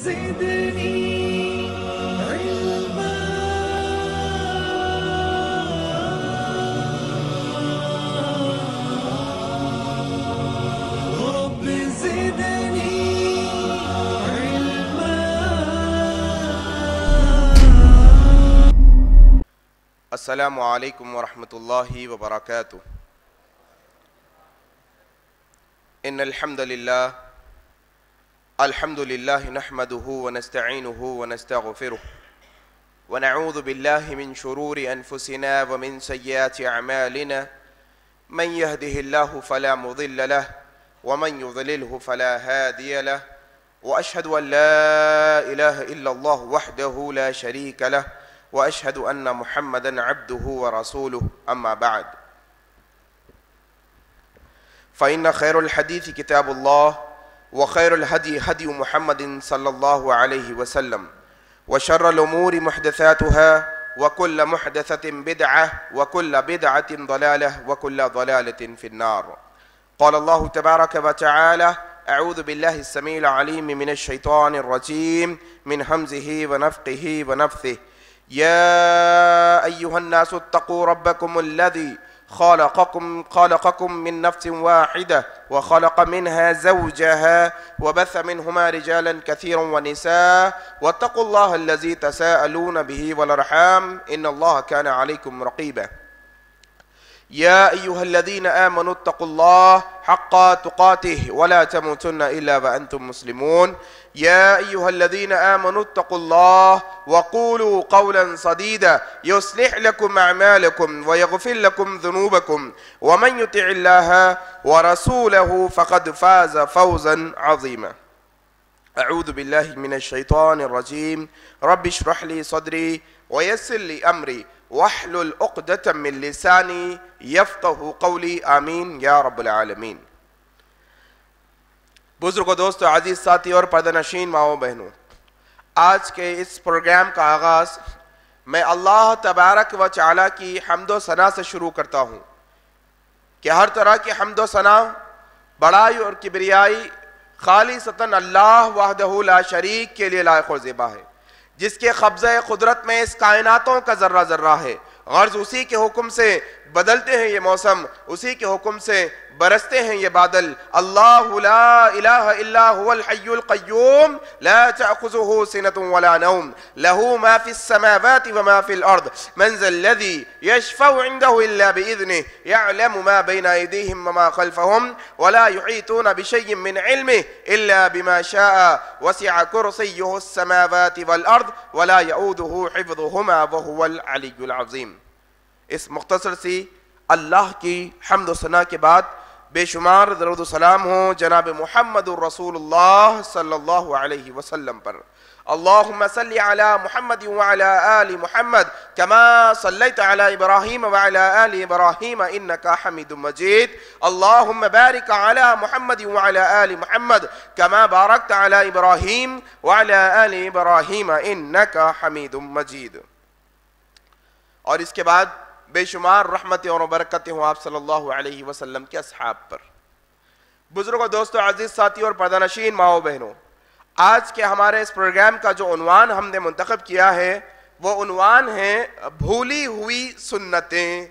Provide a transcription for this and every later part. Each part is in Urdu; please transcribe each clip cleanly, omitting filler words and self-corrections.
زدني علما رب زدني علما. السلام علیکم ورحمۃ اللہ وبرکاتہ. ان الحمد للہ نحمده ونستعینه ونستغفره ونعوذ باللہ من شرور انفسنا ومن سیئات اعمالنا من يهده الله فلا مضل له ومن يضلله فلا هادي له واشهد ان لا اله الا الله وحده لا شريك له واشهد ان محمدا عبده ورسوله. اما بعد فإن خير الحديث كتاب الله وخير الهدي هدي محمد صلى الله عليه وسلم وشر الأمور محدثاتها وكل محدثة بدعة وكل بدعة ضلالة وكل ضلالة في النار. قال الله تبارك وتعالى: أعوذ بالله السميع العليم من الشيطان الرجيم من همزه ونفخه ونفثه. يا أيها الناس اتقوا ربكم الذي خلقكم من نفس واحدة وخلق منها زوجها وبث منهما رجالا كثيرا ونساء واتقوا الله الذي تساءلون به والأرحام إن الله كان عليكم رقيبا. يا أيها الذين آمنوا اتقوا الله حق تقاته ولا تموتن إلا وأنتم مسلمون. يا أيها الذين آمنوا اتقوا الله وقولوا قولا سديدا يصلح لكم أعمالكم ويغفر لكم ذنوبكم ومن يطع الله ورسوله فقد فاز فوزا عظيما. أعوذ بالله من الشيطان الرجيم. رب اشرح لي صدري ويسر لي أمري واحلل عقدة من لساني يفقهوا قولي. آمین یا رب العالمین. بزرگوں، دوستو، عزیز ساتھی اور پردہ نشین ماؤں بہنوں، آج کے اس پروگرام کا آغاز میں اللہ تبارک و تعالی کی حمد و ثنا سے شروع کرتا ہوں کہ ہر طرح کی حمد و ثنا، بڑائی اور کبریائی خالصتاً اللہ وحدہ لا شریک کے لیے لائق اور زیبا ہے، جس کے قبضہ قدرت میں اس کائناتوں کا ذرہ ذرہ ہے. غرض اسی کے حکم سے بدلتے ہیں یہ موسم، اسی کے حکم سے برستے ہیں یہ بادل. اللہ لا الہ الا هو الحی القیوم لا تأخذه سنة ولا نوم له ما في السماوات وما في الأرض من ذا الذي يشفع عنده إلا بإذنه يعلم ما بين أيديهم وما خلفهم ولا يحيطون بشيء من علمه إلا بما شاء وسع كرسيه السماوات والأرض ولا يؤوده حفظهما وهو العلي العظيم. اس مختصر سی اللہ کی حمد و ثنا کے بعد بے شمار درود و سلام ہوں جناب محمد الرسول اللہ صلی اللہ علیہ وسلم پر. اللہم صلی علی محمد وعلی آل محمد کما صلیت علی ابراہیم وعلی آل ابراہیم انکا حمید مجید. اللہم بارک علی محمد وعلی آل محمد کما بارکت علی ابراہیم وعلی آل ابراہیم انکا حمید مجید. اور اس کے بعد بے شمار رحمتیں اور برکتیں ہوں آپ صلی اللہ علیہ وسلم کے اصحاب پر. بزرگوں، دوستو، عزیز ساتھی اور پردہ نشین ماؤں بہنوں، آج کے ہمارے اس پروگرام کا جو عنوان ہم نے منتخب کیا ہے وہ عنوان ہے بھولی ہوئی سنتیں.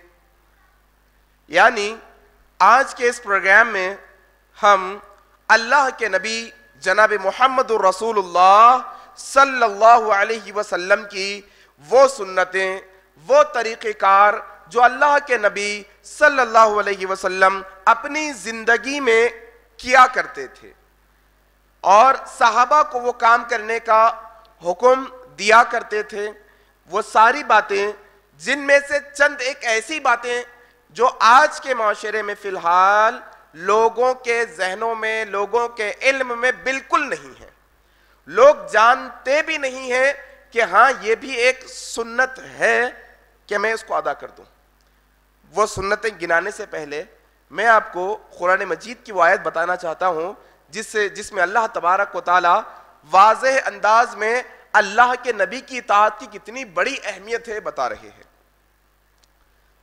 یعنی آج کے اس پروگرام میں ہم اللہ کے نبی جناب محمد الرسول اللہ صلی اللہ علیہ وسلم کی وہ سنتیں، وہ طریقہ کار جو اللہ کے نبی صلی اللہ علیہ وسلم اپنی زندگی میں کیا کرتے تھے اور صحابہ کو وہ کام کرنے کا حکم دیا کرتے تھے، وہ ساری باتیں جن میں سے چند ایک ایسی باتیں جو آج کے معاشرے میں فی الحال لوگوں کے ذہنوں میں، لوگوں کے علم میں بالکل نہیں ہیں. لوگ جانتے بھی نہیں ہیں کہ ہاں یہ بھی ایک سنت ہے کہ میں اس کو ادا کر دوں. وہ سنتیں گنانے سے پہلے میں آپ کو قرآن مجید کی وہ آیت بتانا چاہتا ہوں جس میں اللہ تبارک و تعالی واضح انداز میں اللہ کے نبی کی اطاعت کی کتنی بڑی اہمیت ہے بتا رہے ہیں.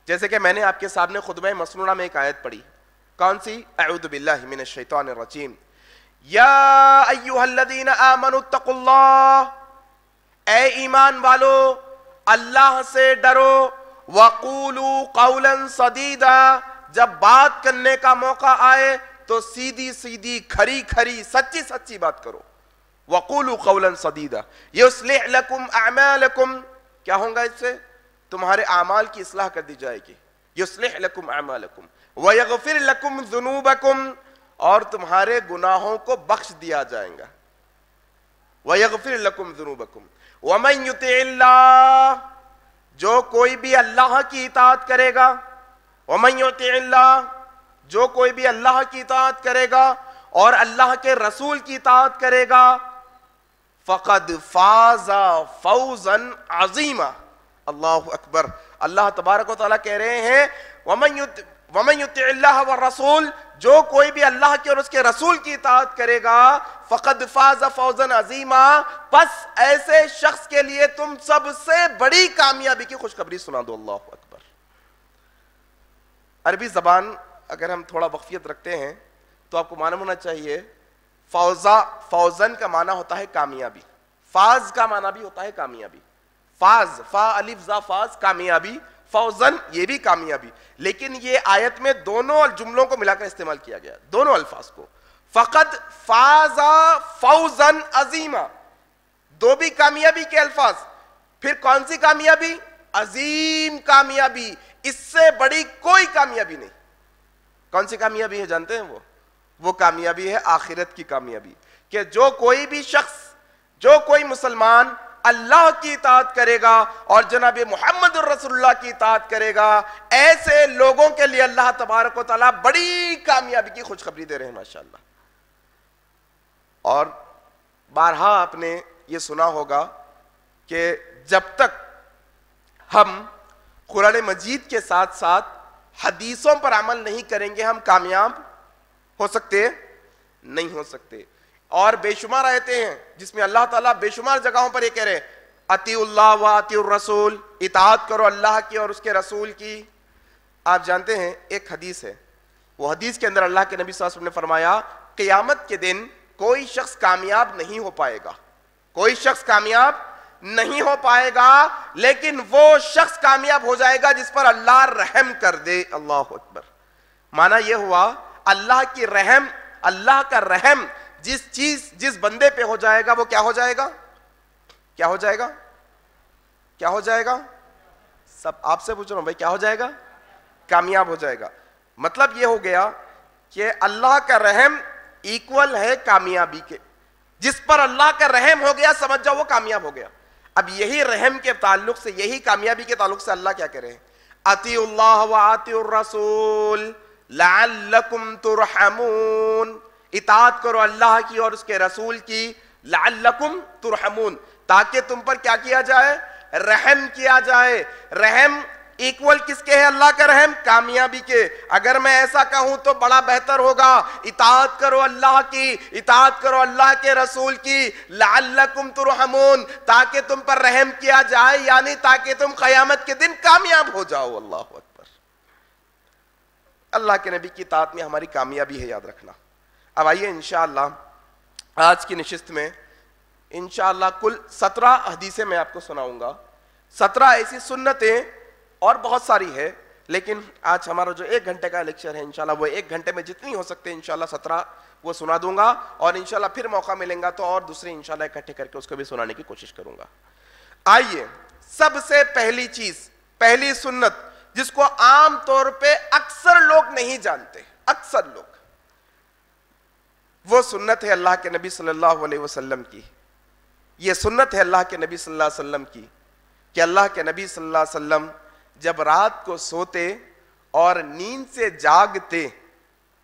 جیسے کہ میں نے آپ کے سامنے خطبہ مسنونہ میں ایک آیت پڑھی. کون سی؟ اعوذ باللہ من الشیطان الرجیم. یا ایھا الذین آمنوا اتقوا اللہ، اے ایمان والو اللہ سے ڈرو، وقولوا قولا سدیدا، جب بات کرنے کا موقع آئے تو سیدھی سیدھی کھری کھری سچی سچی بات کرو. وقولوا قولا سدیدا یصلح لکم اعمالکم، کیا ہوگا اس سے؟ تمہارے اعمال کی اصلاح کر دی جائے گی. یصلح لکم اعمالکم ویغفر لکم ذنوبکم، اور تمہارے گناہوں کو بخش دیا جائے گا. ویغفر لکم ذنوبکم ومن یطع اللہ، جو کوئی بھی اللہ کی اطاعت کرے گا، ومن یطع اللہ، جو کوئی بھی اللہ کی اطاعت کرے گا اور اللہ کے رسول کی اطاعت کرے گا، فقد فاز فوزا عظیما. اللہ اکبر. اللہ تبارک و تعالیٰ کہہ رہے ہیں ومن یطع اللہ والرسول، جو کوئی بھی اللہ کے اور اس کے رسول کی اطاعت کرے گا، فقد فاز فوزا عظیما، پس ایسے شخص کے لیے تم سب سے بڑی کامیابی کی خوشخبری سنا دو. اللہ اکبر. عربی زبان اگر ہم تھوڑا وقفیت رکھتے ہیں تو آپ کو معلوم ہونا چاہیے، فوزن کا معنی ہوتا ہے کامیابی، فاز کا معنی بھی ہوتا ہے کامیابی. فاز، فا الف زا فاز، کامیابی. فوزن یہ بھی کامیابی، لیکن یہ آیت میں دونوں جملوں کو ملا کر استعمال کیا گیا، دونوں الفاظ کو. فقد فاز فوزا عظیما، دو بھی کامیابی کے الفاظ. پھر کون سی کامیابی؟ عظیم کامیابی، اس سے بڑی کوئی کامیابی نہیں. کون سی کامیابی ہے جانتے ہیں؟ وہ کامیابی ہے آخرت کی کامیابی، کہ جو کوئی بھی شخص، جو کوئی مسلمان اللہ کی اطاعت کرے گا اور جناب محمد الرسول اللہ کی اطاعت کرے گا، ایسے لوگوں کے لیے اللہ تبارک و تعالیٰ بڑی کامیابی کی خوشخبری دے رہے ہیں ماشاءاللہ. اور بارہا آپ نے یہ سنا ہوگا کہ جب تک ہم قرآن مجید کے ساتھ ساتھ حدیثوں پر عمل نہیں کریں گے، ہم کامیاب ہو سکتے نہیں ہو سکتے. اور بے شمار آیتیں ہیں جس میں اللہ تعالیٰ بے شمار جگہوں پر یہ کہہ رہے ہیں اطیعوا اللہ و اطیعوا الرسول، اطاعت کرو اللہ کی اور اس کے رسول کی. آپ جانتے ہیں ایک حدیث ہے، وہ حدیث کے اندر اللہ کے نبی صلی اللہ علیہ وسلم نے فرمایا قیامت کے دن کوئی شخص کامیاب نہیں ہو پائے گا، کوئی شخص کامیاب نہیں ہو پائے گا، لیکن وہ شخص کامیاب ہو جائے گا جس پر اللہ رحم کر دے. اللہ اکبر. معنی یہ ہوا اللہ کی رحم، اللہ کا رحم جس بندے پہ ہو جائے گا وہ کیا ہو جائے گا؟ کیا ہو جائے گا؟ کیا ہو جائے گا؟ سب آپ سے پوچھ رہا ہوں بھائی، کیا ہو جائے گا؟ کامیاب ہو جائے گا. مطلب یہ ہو گیا کہ اللہ کا رحم ایکول ہے کامیابی کے. جس پر اللہ کا رحم ہو گیا سمجھ جاؤ وہ کامیاب ہو گیا. اب یہی رحم کے تعلق سے، یہی کامیابی کے تعلق سے اللہ کیا کہہ رہے ہیں؟ اطیعوا اللہ و اطیعوا الرسول لعلکم ترحمون، اطاعت کرو اللہ کی اور اس کے رسول کی، لعلکم ترحمون، تاکہ تم پر کیا کیا جائے؟ رحم کیا جائے. رحم ایکول کس کے ہے؟ اللہ کا رحم کامیابی کے. اگر میں ایسا کہوں تو بڑا بہتر ہوگا، اطاعت کرو اللہ کی، اطاعت کرو اللہ کے رسول کی، لعلکم ترحمون، تاکہ تم پر رحم کیا جائے، یعنی تاکہ تم قیامت کے دن کامیاب ہو جاؤ. اللہ اکبر. اللہ کے نبی کی اطاعت میں ہماری کامیابی ہے، یاد رکھنا. اب آئیے انشاءاللہ آج کی نشست میں انشاءاللہ کل 17 حدیثیں میں آپ کو سناؤں گا. 17 ایسی سنتیں اور بہت ساری ہے، لیکن آج ہمارا جو 1 گھنٹے کا لیکچر ہے انشاءاللہ وہ 1 گھنٹے میں جتنی ہو سکتے ہیں انشاءاللہ 17 وہ سنا دوں گا، اور انشاءاللہ پھر موقع ملیں گا تو اور دوسری انشاءاللہ اکٹھے کر کے اس کو بھی سنانے کی کوشش کروں گا. آئیے سب سے پہلی چیز، پہلی سنت جس کو عام طور پہ اکثر لوگ نہیں جانتے، اکثر لوگ، وہ سنت ہے اللہ کے نبی صلی اللہ علیہ وسلم کی. یہ سنت ہے اللہ کے نبی صلی اللہ علیہ وسلم کی کہ اللہ کے نبی صلی اللہ علیہ وسلم جب رات کو سوتے اور نیند سے جاگتے،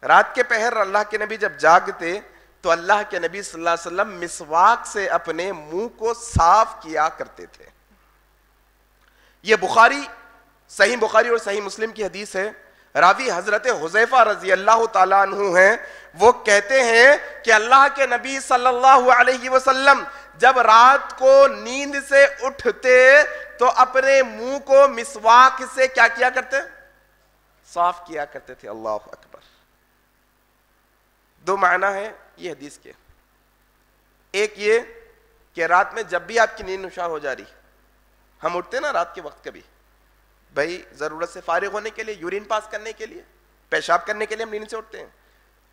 رات کے پہر اللہ کے نبی جب جاگتے تو اللہ کے نبی صلی اللہ علیہ وسلم مسواک سے اپنے منہ کو صاف کیا کرتے تھے. یہ صحیح بخاری اور صحیح مسلم کی حدیث ہے. راوی حضرت حذیفہ رضی اللہ تعالیٰ عنہ ہیں. وہ کہتے ہیں کہ اللہ کے نبی صلی اللہ علیہ وسلم جب رات کو نیند سے اٹھتے تو اپنے منہ کو مسواک سے کیا کیا کرتے؟ صاف کیا کرتے تھے. اللہ اکبر. 2 معنی ہے کی حدیث کے. ایک یہ کہ رات میں جب بھی آپ کی نیند نشار ہو جا رہی, ہم اٹھتے نا رات کے وقت کبھی بھائی ضرورت سے فارغ ہونے کے لیے, یورین پاس کرنے کے لیے, پیشاب کرنے کے لیے ہم نیند سے اٹھتے ہیں.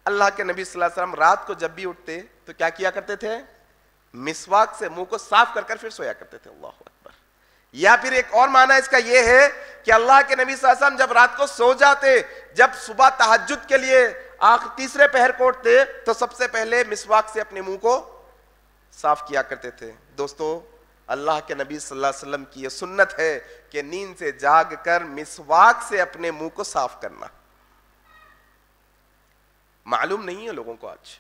اللہ کے نبی صلی اللہ علیہ وسلم رات کو جب بھی اٹھتے تو کیا کیا کرتے تھے؟ مسواک سے منہ کو صاف کر کر پھر سویا کرتے تھے. اللہ اکبر. یا پھر ایک اور معنی اس کا یہ ہے کہ اللہ کے نبی صلی اللہ علیہ وسلم جب رات کو سو جاتے, جب صبح تہجد کے لیے تیسرے پہر کو اٹھتے تو سب سے پہلے مسواک سے اپنے منہ کو صاف کیا کرتے تھے. دوستو, اللہ کے نبی صلی اللہ علیہ وسلم کی یہ سنت ہے کہ نیند سے جاگ کر مسواک سے اپنے منہ کو صاف کرنا. معلوم نہیں ہے لوگوں کو, آج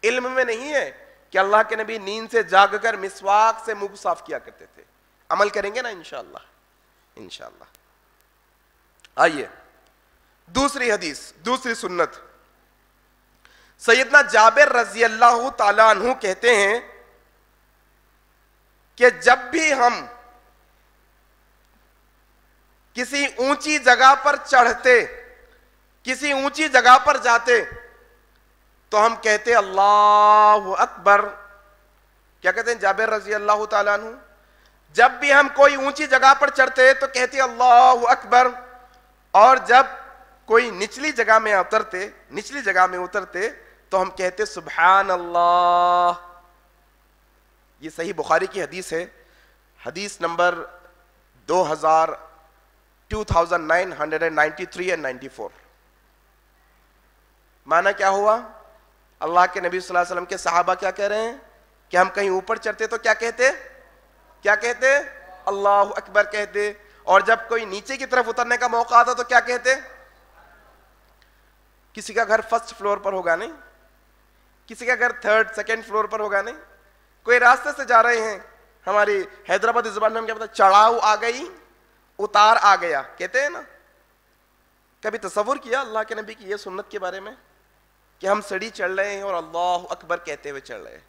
علم میں نہیں ہے کہ اللہ کے نبی نیند سے جاگ کر مسواک سے منہ صاف کیا کرتے تھے. عمل کریں گے نا انشاءاللہ, انشاءاللہ. آئیے دوسری حدیث, دوسری سنت. سیدنا جابر رضی اللہ تعالیٰ عنہ کہتے ہیں کہ جب بھی ہم کسی اونچی جگہ پر چڑھتے, کسی اونچی جگہ پر جاتے تو ہم کہتے اللہ اکبر. کیا کہتے ہیں جابر رضی اللہ تعالیٰ عنہ؟ جب بھی ہم کوئی اونچی جگہ پر چڑھتے تو کہتے اللہ اکبر, اور جب کوئی نچلی جگہ میں اترتے تو ہم کہتے سبحان اللہ. یہ صحیح بخاری کی حدیث ہے, حدیث نمبر 2993 and 94. معنی کیا ہوا؟ اللہ کے نبی صلی اللہ علیہ وسلم کے صحابہ کیا کہہ رہے ہیں کہ ہم کہیں اوپر چڑھتے تو کیا کہتے اللہ اکبر کہتے, اور جب کوئی نیچے کی طرف اترنے کا موقع آتا تو کیا کہتے؟ کسی کا گھر فرسٹ فلور پر ہوگا نہیں, کسی کا گھر تھرڈ سیکنڈ فلور پر ہوگا نہیں, کوئی راستے سے جا رہے ہیں, ہماری حیدرآبادی زبان میں ہم کیا پتا, چڑھاؤ آ گئی اتار آ گیا کہتے ہیں نا. کبھی تصور کیا اللہ کے نبی کی یہ سنت کے بارے میں کہ ہم سیڑھی چڑھ رہے ہیں اور اللہ اکبر کہتے ہوئے چڑھ رہے ہیں,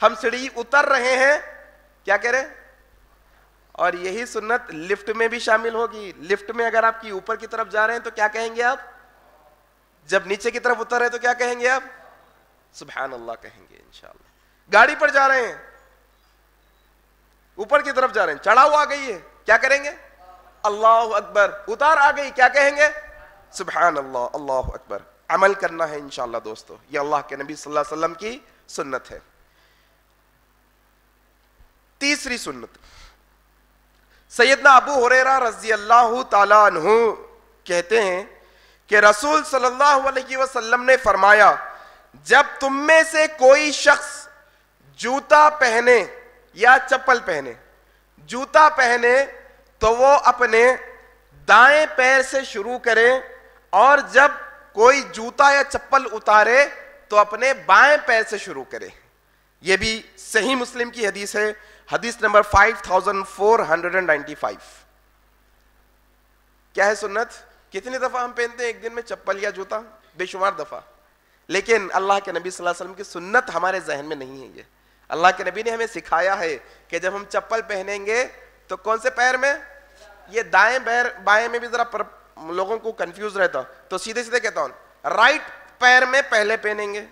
ہم سیڑھی اتر رہے ہیں کیا کہہ رہے؟ اور یہی سنت لفٹ میں بھی شامل ہوگی. لفٹ میں اگر آپ کی اوپر کی طرف جا رہے ہیں تو کیا کہیں گے آپ؟ جب نیچے کی طرف اتر رہے تو کیا کہیں گے آپ؟ سبحان اللہ کہیں گے انشاءاللہ. گاڑی پر جا رہے ہیں, اوپر کی طرف جا رہے ہیں, چڑھاؤ آ گئی ہے, کیا کریں گے؟ اللہ اکبر. اتار آ گئی, کیا کہیں گے؟ سبحان اللہ, اللہ اکبر. عمل کرنا ہے انشاءاللہ دوستو, یہ اللہ کے نبی صلی اللہ علیہ وسلم کی سنت ہے. تیسری سنت, سیدنا ابو ہریرہ رضی اللہ تعالی عنہ کہتے ہیں کہ رسول صلی اللہ علیہ وسلم نے فرمایا, جب تم میں سے کوئی شخص جوتا پہنے یا چپل پہنے, جوتا پہنے تو وہ اپنے دائیں پیر سے شروع کرے, اور جب کوئی جوتا یا چپل اتارے تو اپنے بائیں پیر سے شروع کرے. یہ بھی صحیح مسلم کی حدیث ہے, حدیث نمبر 5495. کیا ہے سنت؟ کتنی دفعہ ہم پہنتے ہیں ایک دن میں چپل یا جوتا؟ بے شمار دفعہ. لیکن اللہ کے نبی صلی اللہ علیہ وسلم کی سنت ہمارے ذہن میں نہیں ہے. یہ اللہ کے نبی نے ہمیں سکھایا ہے کہ جب ہم چپل پہنیں گے تو کون سے پیر میں؟ یہ دائیں بائیں میں بھی ذرا لوگوں کو کنفیوز رہتا, تو سیدھے سیدھے کہتا ہوں, رائٹ پیر میں پہلے پہنیں گے,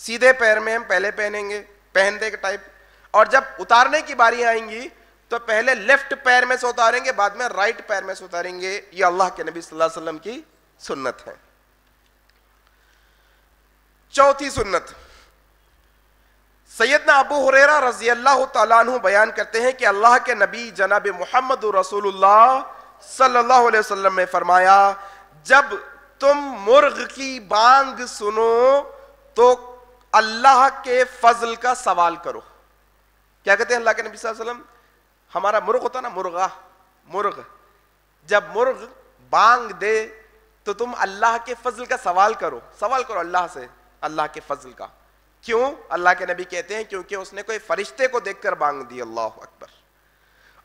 سیدھے پیر میں ہم پہلے پہنیں گے, پہننے کے ٹائپ, اور جب اتارنے کی باری آئیں گی تو پہلے لیفٹ پیر میں سے اتاریں گے, بعد میں رائٹ پیر میں سے اتاریں گے. یہ اللہ کے نبی صلی اللہ علیہ وسلم کی سنت ہے. چوتھی سنت, سیدنا ابو ہریرہ رضی اللہ تعالیٰ عنہ بیان کرتے ہیں کہ اللہ کے نبی جناب محمد رسول اللہ صلی اللہ علیہ وسلم نے فرمایا, جب تم مرغ کی بانگ سنو تو اللہ کے فضل کا سوال کرو. کیا کہتے ہیں اللہ کے نبی صلی اللہ علیہ وسلم؟ ہمارا مرغ ہوتا نا, مرغ, جب مرغ بانگ دے تو تم اللہ کے فضل کا سوال کرو اللہ سے, اللہ کے فضل کا. کیوں؟ اللہ کے نبی کہتے ہیں کیونکہ اس نے کوئی فرشتے کو دیکھ کر بانگ دی. اللہ اکبر.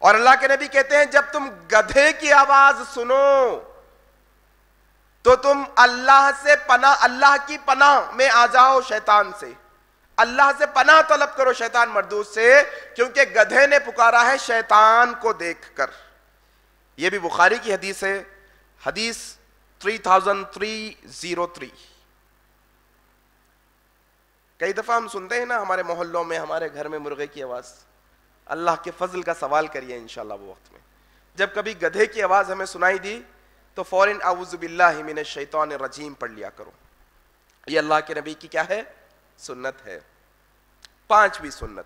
اور اللہ کے نبی کہتے ہیں جب تم گدھے کی آواز سنو تو تم اللہ کی پناہ میں آ جاؤ شیطان سے, اللہ سے پناہ طلب کرو شیطان مردود سے, کیونکہ گدھے نے پکارا ہے شیطان کو دیکھ کر. یہ بھی بخاری کی حدیث ہے, حدیث 3303. کئی دفعہ ہم سنتے ہیں نا ہمارے محلوں میں, ہمارے گھر میں مرغے کی آواز. اللہ کے فضل کا سوال کریے انشاءاللہ وہ وقت میں جب کبھی گدھے کی آواز ہمیں سنائی دی تو فوراً اعوذ باللہ من الشیطان الرجیم پڑھ لیا کرو. یہ اللہ کے نبی کی کیا ہے؟ سنت ہے. پانچویں سنت,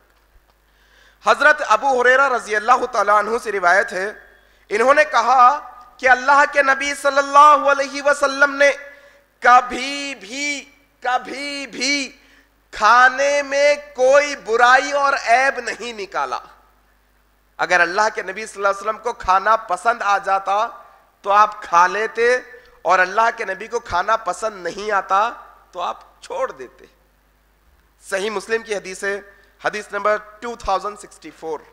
حضرت ابو ہریرہ رضی اللہ تعالیٰ عنہ سے روایت ہے, انہوں نے کہا کہ اللہ کے نبی صلی اللہ علیہ وسلم نے کبھی بھی کھانے میں کوئی برائی اور عیب نہیں نکالا. اگر اللہ کے نبی صلی اللہ علیہ وسلم کو کھانا پسند آ جاتا تو آپ کھا لیتے, اور اللہ کے نبی کو کھانا پسند نہیں آتا تو آپ چھوڑ دیتے. صحیح مسلم کی حدیث ہے, حدیث نمبر 2064.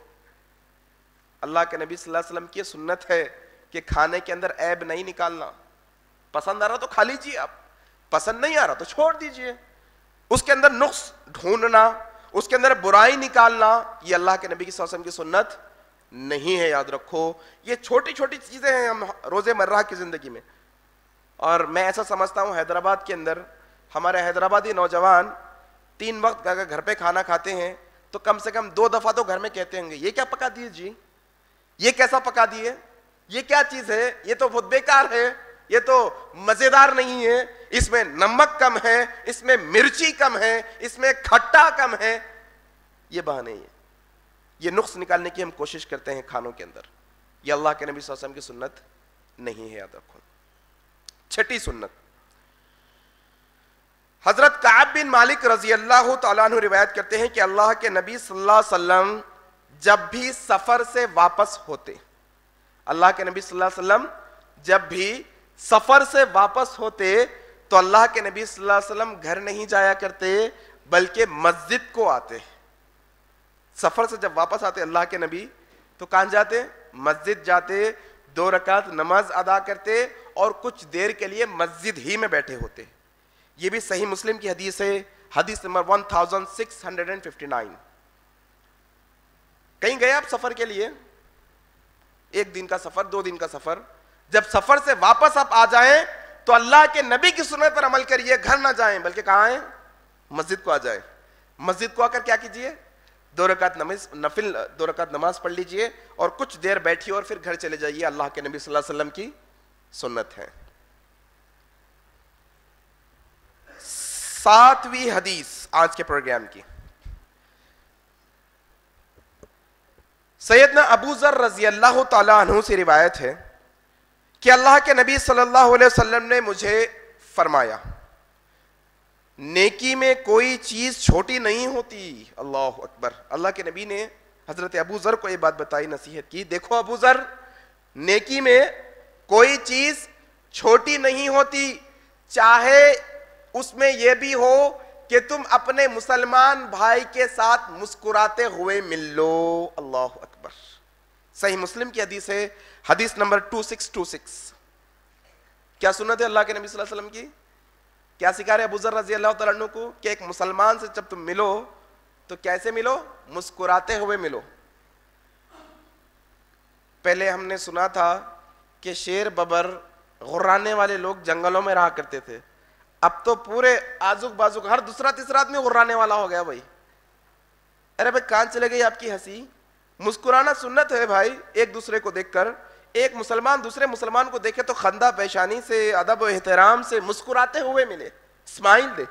اللہ کے نبی صلی اللہ علیہ وسلم کی سنت ہے کہ کھانے کے اندر عیب نہیں نکالنا. پسند آ رہا تو کھا لیجیے, آپ پسند نہیں آ رہا تو چھوڑ دیجیے. اس کے اندر نقص ڈھونڈنا, اس کے اندر برائی نکالنا, یہ اللہ کے نبی صلی اللہ علیہ وسلم کی سنت نہیں ہے. یاد رکھو یہ چھوٹی چھوٹی چیزیں ہیں ہم روز مرہ کی زندگی میں. اور میں ایسا سمجھتا ہوں حیدرآباد کے اندر ہمارے حیدرآبادی نوجوان 3 وقت اگر گھر پہ کھانا کھاتے ہیں تو کم سے کم 2 دفعہ تو گھر میں کہتے ہوں گے یہ کیا پکا دیے جی, یہ کیسا پکا دیے, یہ کیا چیز ہے, یہ تو بہت بیکار ہے, یہ تو مزیدار نہیں ہے, اس میں نمک کم ہے, اس میں مرچی کم ہے, اس میں کھٹا کم ہے. یہ بہانے ہیں, یہ نقص نکالنے کی ہم کوشش کرتے ہیں کھانوں کے اندر. یہ اللہ کے نبی صلی اللہ علیہ وسلم کی سنت نہیں ہے. یاد رکھو. چھٹی سنت, حضرت کعب بن مالک رضی اللہ تعالیٰ عنہ روایت کرتے ہیں کہ اللہ کے نبی صلی اللہ علیہ وسلم جب بھی سفر سے واپس ہوتے, اللہ کے نبی صلی اللہ علیہ وسلم جب بھی سفر سے واپس ہوتے تو اللہ کے نبی صلی اللہ علیہ وسلم گھر نہیں جایا کرتے بلکہ مسجد کو آتے. سفر سے جب واپس آتے اللہ کے نبی تو کہاں جاتے؟ مسجد جاتے, 2 رکعت نماز ادا کرتے اور کچھ دیر کے لیے مسجد ہی میں بیٹھے ہوتے. یہ بھی صحیح مسلم کی حدیث ہے, حدیث نمبر 1659. کہیں گئے آپ سفر کے لیے, 1 دن کا سفر, 2 دن کا سفر, جب سفر سے واپس آپ آ جائیں تو اللہ کے نبی کی سنت پر عمل کریے, گھر نہ جائیں بلکہ کہاں آئیں؟ مسجد کو آ جائیں. مسجد کو آ کر کیا کیجئے؟ 2 رکعت نفل 2 رکعت نماز پڑھ لیجئے اور کچھ دیر بیٹھیے اور پھر گھر چلے جائیے. اللہ کے نبی صلی اللہ علیہ وسلم کی سنت ہے. 7ویں حدیث آج کے پروگرام کی, سیدنا ابو ذر رضی اللہ تعالیٰ عنہ سے روایت ہے کہ اللہ کے نبی صلی اللہ علیہ وسلم نے مجھے فرمایا نیکی میں کوئی چیز چھوٹی نہیں ہوتی. اللہ اکبر. اللہ کے نبی نے حضرت ابو ذر کو یہ بات بتائی, نصیحت کی, دیکھو ابو ذر, نیکی میں کوئی چیز چھوٹی نہیں ہوتی, چاہے اس میں یہ بھی ہو کہ تم اپنے مسلمان بھائی کے ساتھ مسکراتے ہوئے مل لو. اللہ اکبر. صحیح مسلم کی حدیث ہے, حدیث نمبر 2626. کیا سنت ہے اللہ کے نبی صلی اللہ علیہ وسلم کی؟ کیا سکھا رہے ابو ذر رضی اللہ تعالیٰ عنہ کو کہ ایک مسلمان سے جب تم ملو تو کیسے ملو؟ مسکراتے ہوئے ملو. پہلے ہم نے سنا تھا کہ شیر ببر غرانے والے لوگ جنگلوں میں رہا کرتے تھے, اب تو پورے آزوک بازوک ہر دوسرا تیسرا آدمی غرانے والا ہو گیا. بھائی ارے بھائی کہاں چلے گئی آپ کی ہنسی؟ مسکرانا سنت ہے بھائی. ایک دوسرے کو دیکھ کر, ایک مسلمان دوسرے مسلمان کو دیکھے تو خندہ پیشانی سے, ادب و احترام سے مسکراتے ہوئے ملے, اسمائل دے.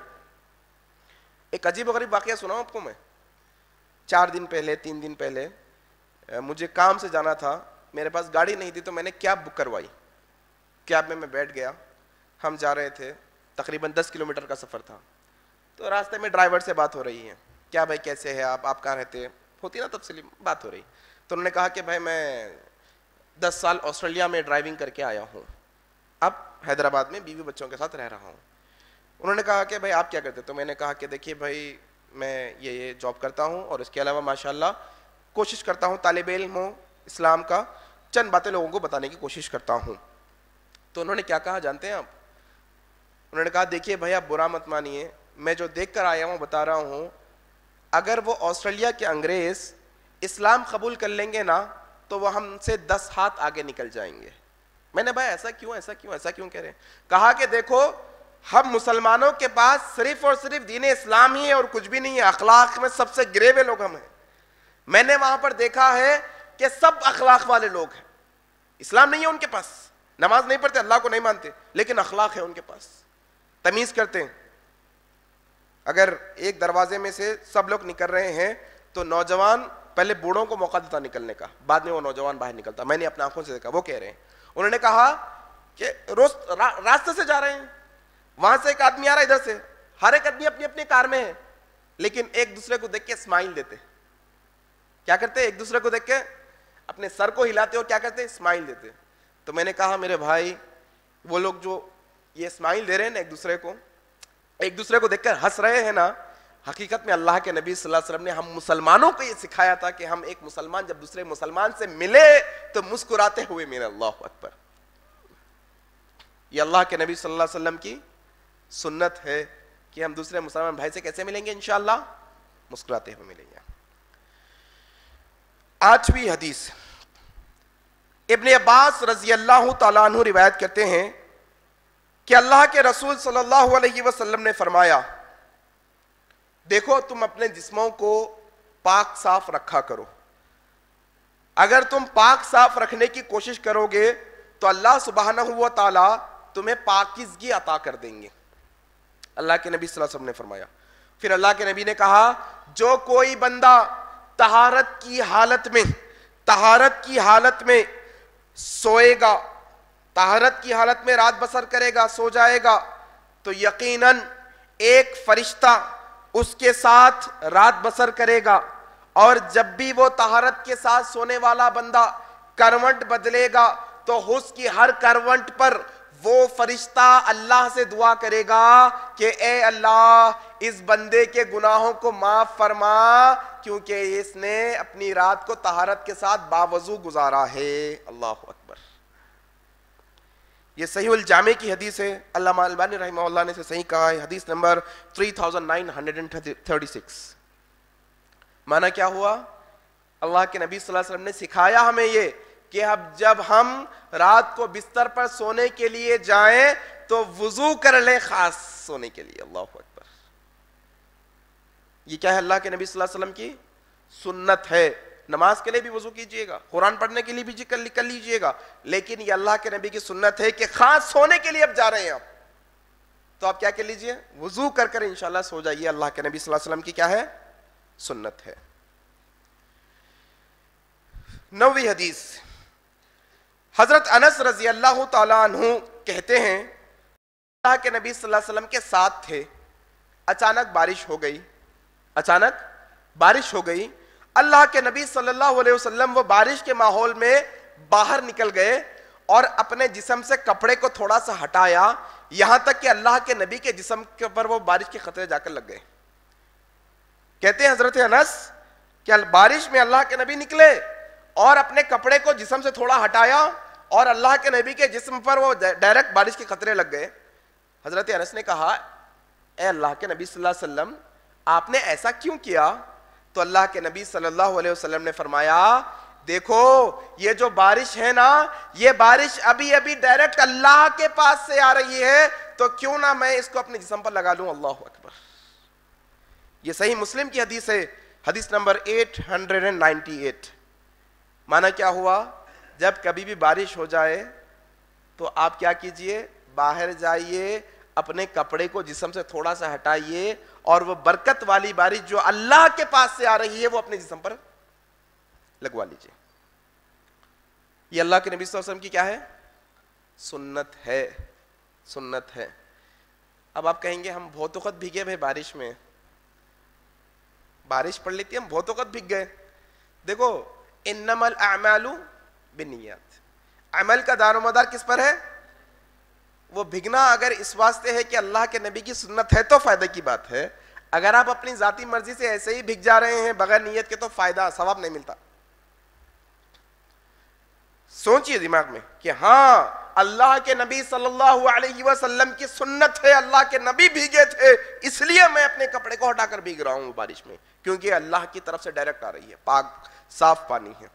ایک عجیب و غریب واقعہ سناؤں آپ کو میں. 4 دن پہلے 3 دن پہلے مجھے کام سے جانا تھا, میرے پاس گاڑی نہیں تھی تو میں نے کیب بک کروائی. کیب میں بیٹھ گیا, ہم جا رہے تھے, تقریباً 10 کلومیٹر کا سفر تھا. تو راستے میں ڈرائیور سے بات ہو رہی ہے, کیا بھائی کیسے ہیں آپ کہاں رہتے, ہوتی نا تفصیلی بات ہو رہی. تو انہوں نے کہا کہ بھائی میں 10 سال آسٹریلیا میں ڈرائیونگ کر کے آیا ہوں, اب حیدرآباد میں بیوی بچوں کے ساتھ رہ رہا ہوں. انہوں نے کہا کہ بھائی آپ کیا کرتے؟ تو میں نے کہا کہ دیکھیے بھائی میں یہ جاب کرتا ہوں اور اس کے علاوہ ماشاءاللہ کوشش کرتا ہوں طالب علم ہوں, اسلام کا چند باتیں لوگوں کو بتانے کی کوشش کرتا ہوں. تو انہوں نے کیا کہا جانتے ہیں آپ؟ انہوں نے کہا دیکھیے بھائی آپ برا مت مانیے, میں جو دیکھ کر آیا ہوں بتا رہا ہوں, اگر وہ آسٹریلیا کے انگریز اسلام قبول کر لیں گے نا تو وہ ہم سے 10 ہاتھ آگے نکل جائیں گے. میں نے بھائی ایسا کیوں کہہ رہے ہیں؟ کہا کہ دیکھو ہم مسلمانوں کے پاس صرف اور صرف دین اسلام ہی ہے اور کچھ بھی نہیں ہے. اخلاق میں سب سے گرے ہوئے لوگ ہم ہیں. میں نے وہاں پر دیکھا ہے کہ سب اخلاق والے لوگ ہیں. اسلام نہیں ہے ان کے پاس, نماز نہیں پڑھتے, اللہ کو نہیں مانتے, لیکن اخلاق ہے ان کے پاس, تمیز کرتے ہیں. اگر ایک دروازے میں سے سب لوگ نکل رہے ہیں تو نوجوان پہلے بوڑھوں کو موقع دیتا نکلنے کا, بعد میں وہ نوجوان باہر نکلتا. میں نے اپنے آنکھوں سے دیکھا. وہ کہہ رہے ہیں, انہوں نے کہا کہ راستے سے جا رہے ہیں, وہاں سے ایک آدمی آ رہا ہے, ادھر سے, ہر ایک آدمی اپنی اپنی کار میں ہے, لیکن ایک دوسرے کو دیکھ کے اسمائل دیتے. کیا کرتے؟ ایک دوسرے کو دیکھ کے اپنے سر کو ہلاتے اور کیا کرتے؟ اسمائل دیتے. تو میں نے کہا میرے بھائی, وہ لوگ جو یہ اسمائل دے رہے ہیں نا ایک دوسرے کو دیکھ کر ہنس رہے ہیں نا, حقیقت میں اللہ کے نبی صلی اللہ علیہ وسلم نے ہم مسلمانوں کو یہ سکھایا تھا کہ ہم ایک مسلمان جب دوسرے مسلمان سے ملے تو مسکراتے ہوئے ملے. اللہ اکبر. یہ اللہ کے نبی صلی اللہ علیہ وسلم کی سنت ہے کہ ہم دوسرے مسلمان بھائی سے کیسے ملیں گے؟ انشاءاللہ مسکراتے ہوئے ملیں گے. 8ویں حدیث, ابن عباس رضی اللہ تعالیٰ عنہ روایت کرتے ہیں کہ اللہ کے رسول صلی اللہ علیہ وسلم نے فرمایا, دیکھو تم اپنے جسموں کو پاک صاف رکھا کرو. اگر تم پاک صاف رکھنے کی کوشش کرو گے تو اللہ سبحانہ و تعالی تمہیں پاکیزگی عطا کر دیں گے. اللہ کے نبی صلی اللہ علیہ وسلم نے فرمایا. پھر اللہ کے نبی نے کہا, جو کوئی بندہ طہارت کی حالت میں سوئے گا, طہارت کی حالت میں رات بسر کرے گا, سو جائے گا, تو یقیناً ایک فرشتہ اس کے ساتھ رات بسر کرے گا, اور جب بھی وہ طہارت کے ساتھ سونے والا بندہ کروٹ بدلے گا تو اس کی ہر کروٹ پر وہ فرشتہ اللہ سے دعا کرے گا کہ اے اللہ اس بندے کے گناہوں کو معاف فرما, کیونکہ اس نے اپنی رات کو طہارت کے ساتھ باوضو گزارا ہے. اللہ اکبر. یہ صحیح الجامع کی حدیث ہے. علامہ البانی رحمہ اللہ نے اسے صحیح کہا ہے. حدیث نمبر 3936. معنی کیا ہوا؟ اللہ کے نبی صلی اللہ علیہ وسلم نے سکھایا ہمیں یہ کہ اب جب ہم رات کو بستر پر سونے کے لیے جائیں تو وضو کر لیں خاص سونے کے لیے. اللہ اکبر. یہ کیا ہے؟ اللہ کے نبی صلی اللہ علیہ وسلم کی سنت ہے. نماز کے لیے بھی وضو کیجئے گا, قرآن پڑھنے کے لیے بھی کر لیجئے گا, لیکن یہ اللہ کے نبی کی سنت ہے کہ خاص سونے کے لیے اب جا رہے ہیں آپ تو آپ کیا کر لیجئے؟ وضو کر کر انشاءاللہ سو جائیے. اللہ کے نبی صلی اللہ علیہ وسلم کی کیا ہے؟ سنت ہے. 9ویں حدیث, حضرت انس رضی اللہ تعالیٰ عنہ کہتے ہیں اللہ کے نبی صلی اللہ علیہ وسلم کے ساتھ تھے, اچانک بارش ہو گئی. اللہ کے نبی صلی اللہ علیہ وسلم وہ بارش کے ماحول میں باہر نکل گئے اور اپنے جسم سے کپڑے کو تھوڑا سا ہٹایا, یہاں تک کہ اللہ کے نبی کے جسم کے اوپر وہ بارش کے قطرے جا کر لگ گئے. کہتے ہیں حضرت انس کہ بارش میں اللہ کے نبی نکلے اور اپنے کپڑے کو جسم سے تھوڑا ہٹایا اور اللہ کے نبی کے جسم پر وہ ڈائریکٹ بارش کے قطرے لگ گئے. حضرت انس نے کہا, اے اللہ کے نبی صلی اللہ علیہ وسلم آپ نے ایسا کیوں کیا؟ تو اللہ کے نبی صلی اللہ علیہ وسلم نے فرمایا, دیکھو یہ جو بارش ہے نا, یہ بارش ابھی ڈائریکٹ اللہ کے پاس سے آ رہی ہے, تو کیوں نہ میں اس کو اپنے جسم پر لگا لوں. اللہ اکبر. یہ صحیح مسلم کی حدیث ہے, حدیث نمبر 898. معنی کیا ہوا؟ جب کبھی بھی بارش ہو جائے تو آپ کیا کیجئے؟ باہر جائیے, اپنے کپڑے کو جسم سے تھوڑا سا ہٹائیے اور وہ برکت والی بارش جو اللہ کے پاس سے آ رہی ہے وہ اپنے جسم پر لگوا لیجئے. یہ اللہ کے نبی صلی اللہ علیہ وسلم کی کیا ہے؟ سنت ہے. اب آپ کہیں گے ہم بہت وقت بھیگے بھائی بارش میں, بارش پڑ لیتی ہے ہم بہت وقت بھیگ گئے. دیکھو انما الاعمال بالنیات, عمل کا دار و مدار کس پر ہے؟ وہ بھگنا اگر اس واسطے ہے کہ اللہ کے نبی کی سنت ہے تو فائدہ کی بات ہے, اگر آپ اپنی ذاتی مرضی سے ایسے ہی بھگ جا رہے ہیں بغیر نیت کے تو فائدہ ثواب نہیں ملتا. سوچئے دماغ میں کہ ہاں اللہ کے نبی صلی اللہ علیہ وسلم کی سنت ہے, اللہ کے نبی بھیگے تھے اس لیے میں اپنے کپڑے کو ہٹا کر بھیگ رہا ہوں بارش میں, کیونکہ اللہ کی طرف سے ڈائریکٹ آ رہی ہے, پاک صاف پانی ہے.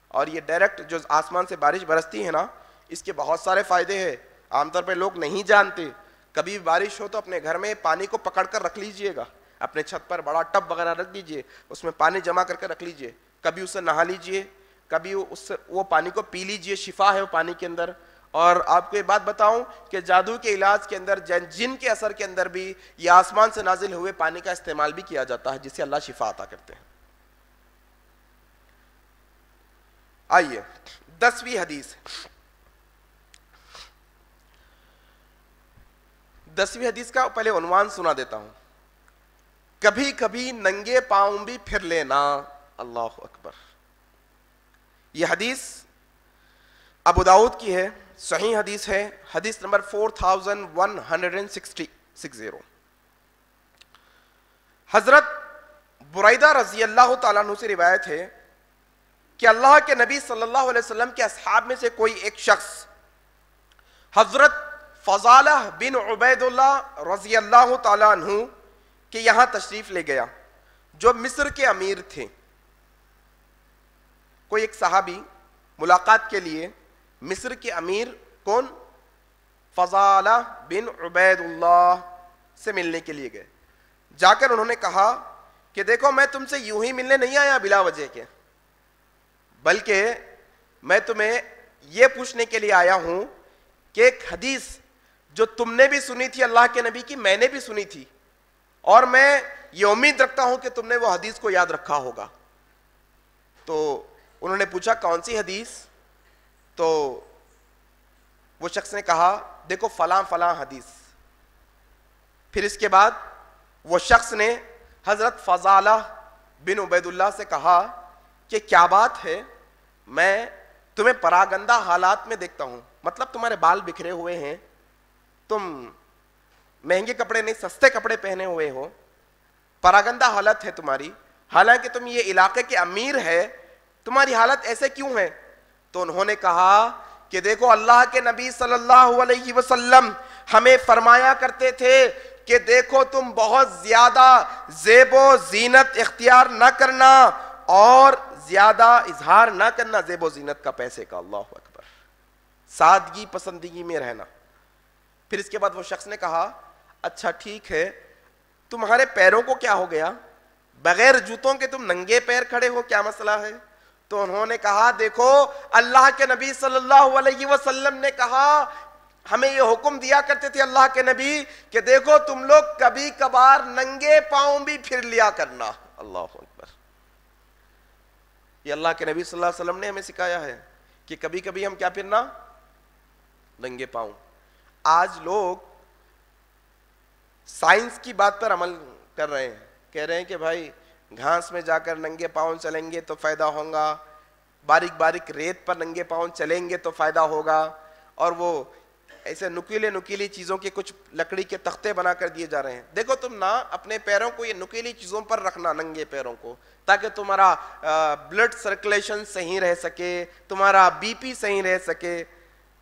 اور یہ ڈائریکٹ جو آسمان سے بارش برستی ہے نا, اس کے بہت سارے فائدے ہیں, عام طور پہ لوگ نہیں جانتے. کبھی بارش ہو تو اپنے گھر میں پانی کو پکڑ کر رکھ لیجئے گا, اپنے چھت پر بڑا ٹب وغیرہ رکھ دیجئے, اس میں پانی جمع کر کے رکھ لیجئے, کبھی اسے نہا لیجئے, کبھی وہ پانی کو پی لیجئے, شفا ہے وہ پانی کے اندر. اور آپ کو یہ بات بتاؤں کہ جادو کے علاج کے اندر, جن کے اثر کے اندر بھی یہ آسمان سے نازل ہوئے پانی کا استعمال بھی کیا جاتا ہے, جس سے اللہ شفا عطا کرتے ہیں. آئیے 10ویں حدیث. 10ویں حدیث کا پہلے عنوان سنا دیتا ہوں. کبھی کبھی ننگے پاؤں بھی پھر لینا. اللہ اکبر. یہ حدیث ابو داؤد کی ہے, صحیح حدیث ہے, حدیث نمبر 4160. حضرت بریدہ رضی اللہ تعالیٰ عنہ سے روایت ہے کہ اللہ کے نبی صلی اللہ علیہ وسلم کے اصحاب میں سے کوئی ایک شخص حضرت فضالہ بن عبید اللہ رضی اللہ تعالیٰ عنہ کے یہاں تشریف لے گیا, جو مصر کے امیر تھے. کوئی ایک صحابی ملاقات کے لیے مصر کے امیر کون, فضالہ بن عبید اللہ سے ملنے کے لیے گئے. جا کر انہوں نے کہا کہ دیکھو میں تم سے یوں ہی ملنے نہیں آیا بلا وجہ کے, بلکہ میں تمہیں یہ پوچھنے کے لیے آیا ہوں کہ ایک حدیث جو تم نے بھی سنی تھی اللہ کے نبی کی, میں نے بھی سنی تھی, اور میں یہ امید رکھتا ہوں کہ تم نے وہ حدیث کو یاد رکھا ہوگا. تو انہوں نے پوچھا کون سی حدیث؟ تو وہ شخص نے کہا دیکھو فلاں فلاں حدیث. پھر اس کے بعد وہ شخص نے حضرت فضالہ بن عبید اللہ سے کہا کہ کیا بات ہے, میں تمہیں پراگندہ حالات میں دیکھتا ہوں, مطلب تمہارے بال بکھرے ہوئے ہیں, تم مہنگے کپڑے نہیں سستے کپڑے پہنے ہوئے ہو, پراگندہ حالت ہے تمہاری, حالانکہ تم یہ علاقے کے امیر ہے, تمہاری حالت ایسے کیوں ہے؟ تو انہوں نے کہا کہ دیکھو اللہ کے نبی صلی اللہ علیہ وسلم ہمیں فرمایا کرتے تھے کہ دیکھو تم بہت زیادہ زیب و زینت اختیار نہ کرنا اور زیادہ اظہار نہ کرنا زیب و زینت کا, پیسے کا. اللہ اکبر. سادگی پسندگی میں رہنا. پھر اس کے بعد وہ شخص نے کہا اچھا ٹھیک ہے, تمہارے پیروں کو کیا ہو گیا, بغیر جوتوں کے تم ننگے پیر کھڑے ہو, کیا مسئلہ ہے؟ تو انہوں نے کہا دیکھو اللہ کے نبی صلی اللہ علیہ وسلم نے کہا, ہمیں یہ حکم دیا کرتے تھے اللہ کے نبی کہ دیکھو تم لوگ کبھی کبھار ننگے پاؤں بھی پھر لیا کرنا. اللہ اکبر. یہ اللہ کے نبی صلی اللہ علیہ وسلم نے ہمیں سکھایا ہے کہ کبھی کبھی ہم کیا پھرنا, ننگے پاؤں. آج لوگ سائنس کی بات پر عمل کر رہے ہیں, کہہ رہے ہیں کہ بھائی گھاس میں جا کر ننگے پاؤں چلیں گے تو فائدہ ہوگا, باریک باریک ریت پر ننگے پاؤں چلیں گے تو فائدہ ہوگا, اور وہ ایسے نکیلی چیزوں کے کچھ لکڑی کے تختے بنا کر دیے جا رہے ہیں. دیکھو تم نہ اپنے پیروں کو یہ نکیلی چیزوں پر رکھنا, ننگے پیروں کو, تاکہ تمہارا بلڈ سرکولیشن صحیح رہ سکے, تمہارا بی پی صحیح رہ سکے.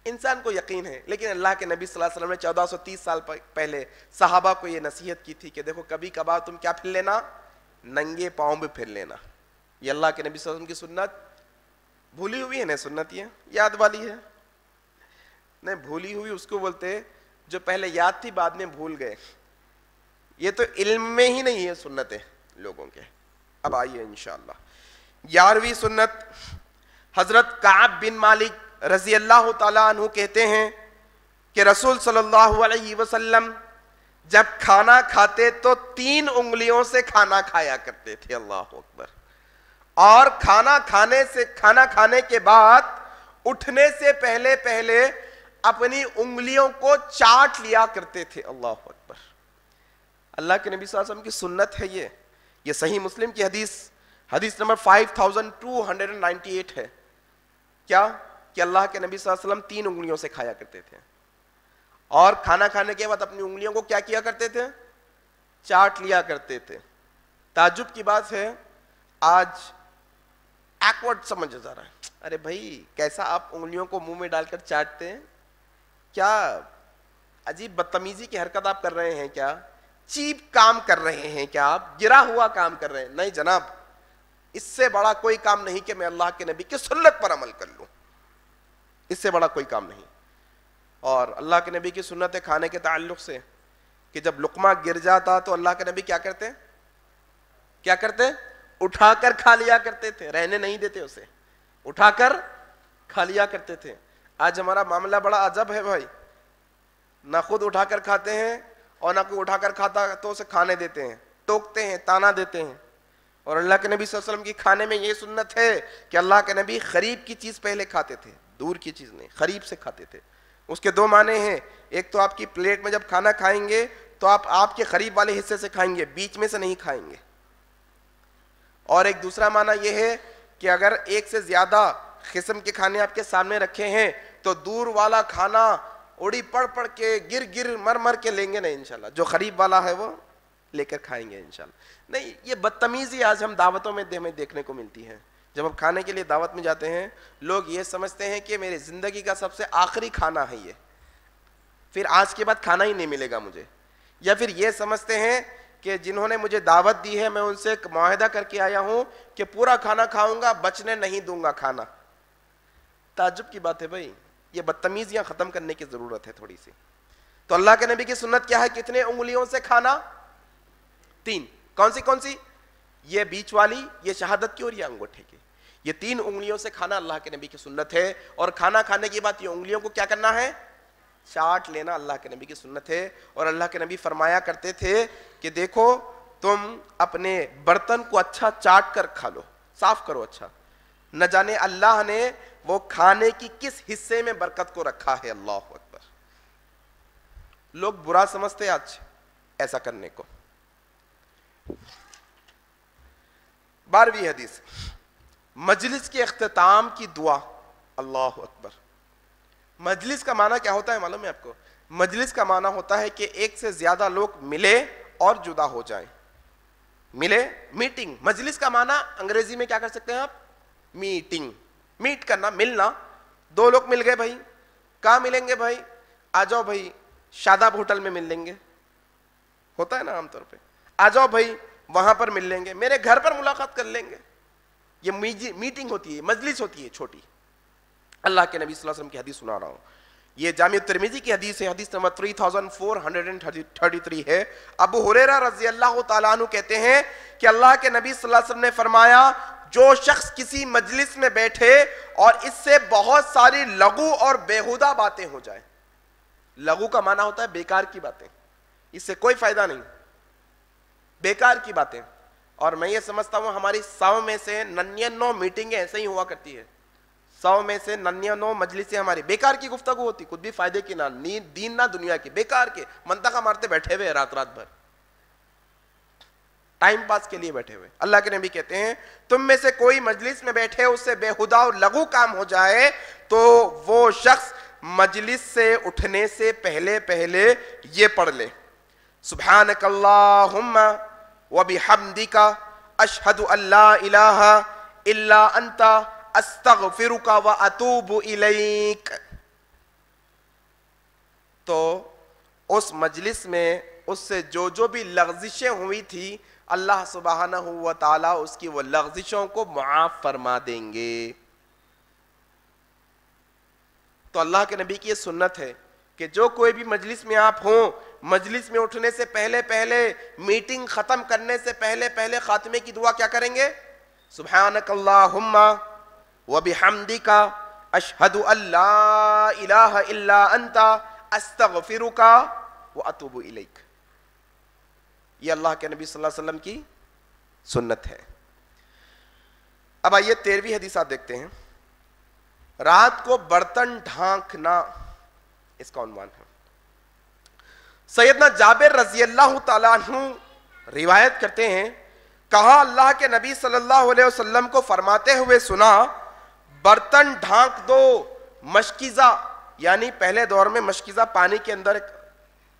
انسان کو یقین ہے, لیکن اللہ کے نبی صلی اللہ علیہ وسلم نے 1430 سال پہلے صحابہ کو یہ نصیحت کی تھی کہ دیکھو کبھی کبھار تم کیا پھر لینا, ننگے پاؤں بھی پھر لینا. یہ اللہ کے نبی صلی اللہ علیہ وسلم کی سنت بھولی ہوئی ہے نا, سنت یہ یاد والی ہے نہیں, بھولی ہوئی اس کو بولتے جو پہلے یاد تھی بعد میں بھول گئے. یہ تو علم میں ہی نہیں ہے سنتیں لوگوں کے. اب آئیے انشاءاللہ 11ویں سنت. حضرت کعب بن مالک رضی اللہ تعالیٰ عنہ کہتے ہیں کہ رسول صلی اللہ علیہ وسلم جب کھانا کھاتے تو 3 انگلیوں سے کھانا کھایا کرتے تھے. اللہ اکبر. اور کھانا کھانے کے بعد اٹھنے سے پہلے اپنی انگلیوں کو چاٹ لیا کرتے تھے. اللہ اکبر. اللہ کے نبی صلی اللہ علیہ وسلم کی سنت ہے یہ صحیح مسلم کی حدیث نمبر 5298 ہے. کیا کہ اللہ کے نبی صلی اللہ علیہ وسلم 3 انگلیوں سے کھایا کرتے تھے, اور کھانا کھانے کے بعد اپنی انگلیوں کو کیا کیا کرتے تھے, چاٹ لیا کرتے تھے. تعجب کی بات ہے آج ایکورڈ سمجھا جا رہا ہے, ارے بھائی کیسا آپ انگلیوں کو منہ میں ڈال کر چاٹتے ہیں, کیا عجیب بدتمیزی کی حرکت آپ کر رہے ہیں, کیا چیپ کام کر رہے ہیں, کیا آپ گرا ہوا کام کر رہے ہیں. نہیں جناب, اس سے بڑا کوئی کام نہیں کہ میں اللہ کے نبی کی سنت پر عمل کر لوں, اس سے بڑا کوئی کام نہیں. اور اللہ کے نبی کی سنت ہے کھانے کے تعلق سے کہ جب لقمہ گر جاتا تو اللہ کے نبی کیا کرتے اٹھا کر کھا لیا کرتے تھے، رہنے نہیں دیتے، اسے اٹھا کر کھا لیا کرتے تھے۔ آج ہمارا معاملہ بڑا عجب ہے بھائی، نہ خود اٹھا کر کھاتے ہیں اور نہ کوئی اٹھا کر کھاتا تو اسے کھانے دیتے ہیں، ٹوکتے ہیں، تانا دیتے ہیں۔ اور اللہ کے نبی صلی اللہ علیہ وسلم کی کھانے میں یہ سنت ہے کہ اللہ کے نبی قریب کی چیز پہلے کھاتے تھے، دور کی چیز نہیں، قریب سے کھاتے تھے۔ اس کے دو معنی ہیں، ایک تو آپ کی پلیٹ میں جب کھانا کھائیں گے تو آپ کے قریب والے حصے سے کھائیں گے، بیچ میں سے نہیں کھائیں گے۔ اور ایک دوسرا معنی یہ ہے کہ اگر ایک سے زیادہ قسم کے کھانے آپ کے سامنے رکھے ہیں تو دور والا کھانا اڑی پڑ کے گر مر کے لیں گے نہیں انشاءاللہ، جو قریب والا ہے وہ لے کر کھائیں گے انشاءاللہ۔ نہیں، یہ بدتمیزی آج ہم دعوتوں میں ہمیں دیکھنے کو ملتی ہے۔ جب ہم کھانے کے لیے دعوت میں جاتے ہیں لوگ یہ سمجھتے ہیں کہ میری زندگی کا سب سے آخری کھانا ہے یہ، پھر آج کے بعد کھانا ہی نہیں ملے گا مجھے، یا پھر یہ سمجھتے ہیں کہ جنہوں نے مجھے دعوت دی ہے میں ان سے ایک معاہدہ کر کے آیا ہوں کہ پورا کھانا کھاؤں گا، بچنے نہیں دوں گا کھانا۔ تعجب کی بات ہے بھائی، یہ بدتمیزیاں ختم کرنے کی ضرورت ہے تھوڑی سی۔ تو اللہ کے نبی کی سنت کیا ہے؟ کتنے انگلیوں سے کھانا؟ 3۔ کون سی؟ یہ بیچ والی، یہ شہادت کی اور یہ انگوٹھے کی، یہ 3 انگلیوں سے کھانا اللہ کے نبی کی سنت ہے۔ اور کھانا کھانے کے بعد یہ انگلیوں کو کیا کرنا ہے؟ چاٹ لینا اللہ کے نبی کی سنت ہے۔ اور اللہ کے نبی فرمایا کرتے تھے کہ دیکھو تم اپنے برتن کو اچھا چاٹ کر کھا لو، صاف کرو اچھا، نہ جانے اللہ نے وہ کھانے کی کس حصے میں برکت کو رکھا ہے۔ اللہ اکبر۔ لوگ برا سمجھتے آج ایسا کرنے کو۔ 12ویں حدیث، مجلس کے اختتام کی دعا۔ اللہ اکبر۔ مجلس کا معنی کیا ہوتا ہے معلوم ہے آپ کو؟ مجلس کا معنی ہوتا ہے کہ ایک سے زیادہ لوگ ملے اور جدا ہو جائیں۔ ملے، میٹنگ۔ مجلس کا معنی انگریزی میں کیا کر سکتے ہیں آپ؟ میٹنگ، میٹ کرنا، ملنا۔ 2 لوگ مل گئے بھائی، کہاں ملیں گے بھائی؟ آ جاؤ بھائی شاداب ہوٹل میں مل لیں گے، ہوتا ہے نا عام طور پہ، آ جاؤ بھائی وہاں پر مل لیں گے، میرے گھر پر ملاقات کر لیں گے۔ یہ میٹنگ ہوتی ہے، مجلس ہوتی ہے چھوٹی۔ اللہ کے نبی صلی اللہ علیہ وسلم کی حدیث سنا رہا ہوں، یہ جامع ترمذی کی حدیث ہے، حدیث نمبر 3433 ہے۔ ابو ہریرہ رضی اللہ تعالیٰ عنہ کہتے ہیں کہ اللہ کے نبی صلی اللہ علیہ وسلم نے فرمایا جو شخص کسی مجلس میں بیٹھے اور اس سے بہت ساری لغو اور بیہودہ باتیں ہو جائیں۔ لغو کا معنی ہوتا ہے بیکار کی باتیں، اس سے کوئی فائدہ نہیں، بیکار کی باتیں۔ اور میں یہ سمجھتا ہوں ہماری 100 میں سے 99 میٹنگیں ایسے ہی ہوا کرتی ہے، 100 میں سے 99 مجلسیں ہماری بیکار کی گفتگو ہوتی، کچھ بھی فائدے کی نہ دین نہ دنیا کی، بیکار کے منطقہ مارتے بیٹھے ہوئے رات بھر، ٹائم پاس کے لیے بیٹھے ہوئے۔ اللہ کے نبی کہتے ہیں تم میں سے کوئی مجلس میں بیٹھے اس سے بےہودہ اور لغو کام ہو جائے تو وہ شخص مجلس سے اٹھنے سے پہلے یہ پڑھ لے، سبحانک اللہم وبحمدک اشہد ان لا الہ الا انت استغفرک واتوب الیک۔ تو اس مجلس میں اس سے جو بھی لغزشیں ہوئی تھی اللہ سبحانہ و تعالیٰ اس کی وہ لغزشوں کو معاف فرما دیں گے۔ تو اللہ کے نبی کی یہ سنت ہے کہ جو کوئی بھی مجلس میں آپ ہوں، مجلس میں اٹھنے سے پہلے میٹنگ ختم کرنے سے پہلے خاتمے کی دعا کیا کریں گے؟ سبحانک اللہم وبحمدک اشہد ان لا الہ الا انت استغفرک واتوب الیک۔ یہ اللہ کے نبی صلی اللہ علیہ وسلم کی سنت ہے۔ اب آئیے 13ویں حدیث آپ دیکھتے ہیں، رات کو برتن ڈھانکنا، اس کا عنوان ہے۔ سیدنا جابر رضی اللہ تعالیٰ عنہ روایت کرتے ہیں، کہا اللہ کے نبی صلی اللہ علیہ وسلم کو فرماتے ہوئے سنا، برتن ڈھانک دو، مشکیزہ، یعنی پہلے دور میں مشکیزہ پانی کے اندر ایک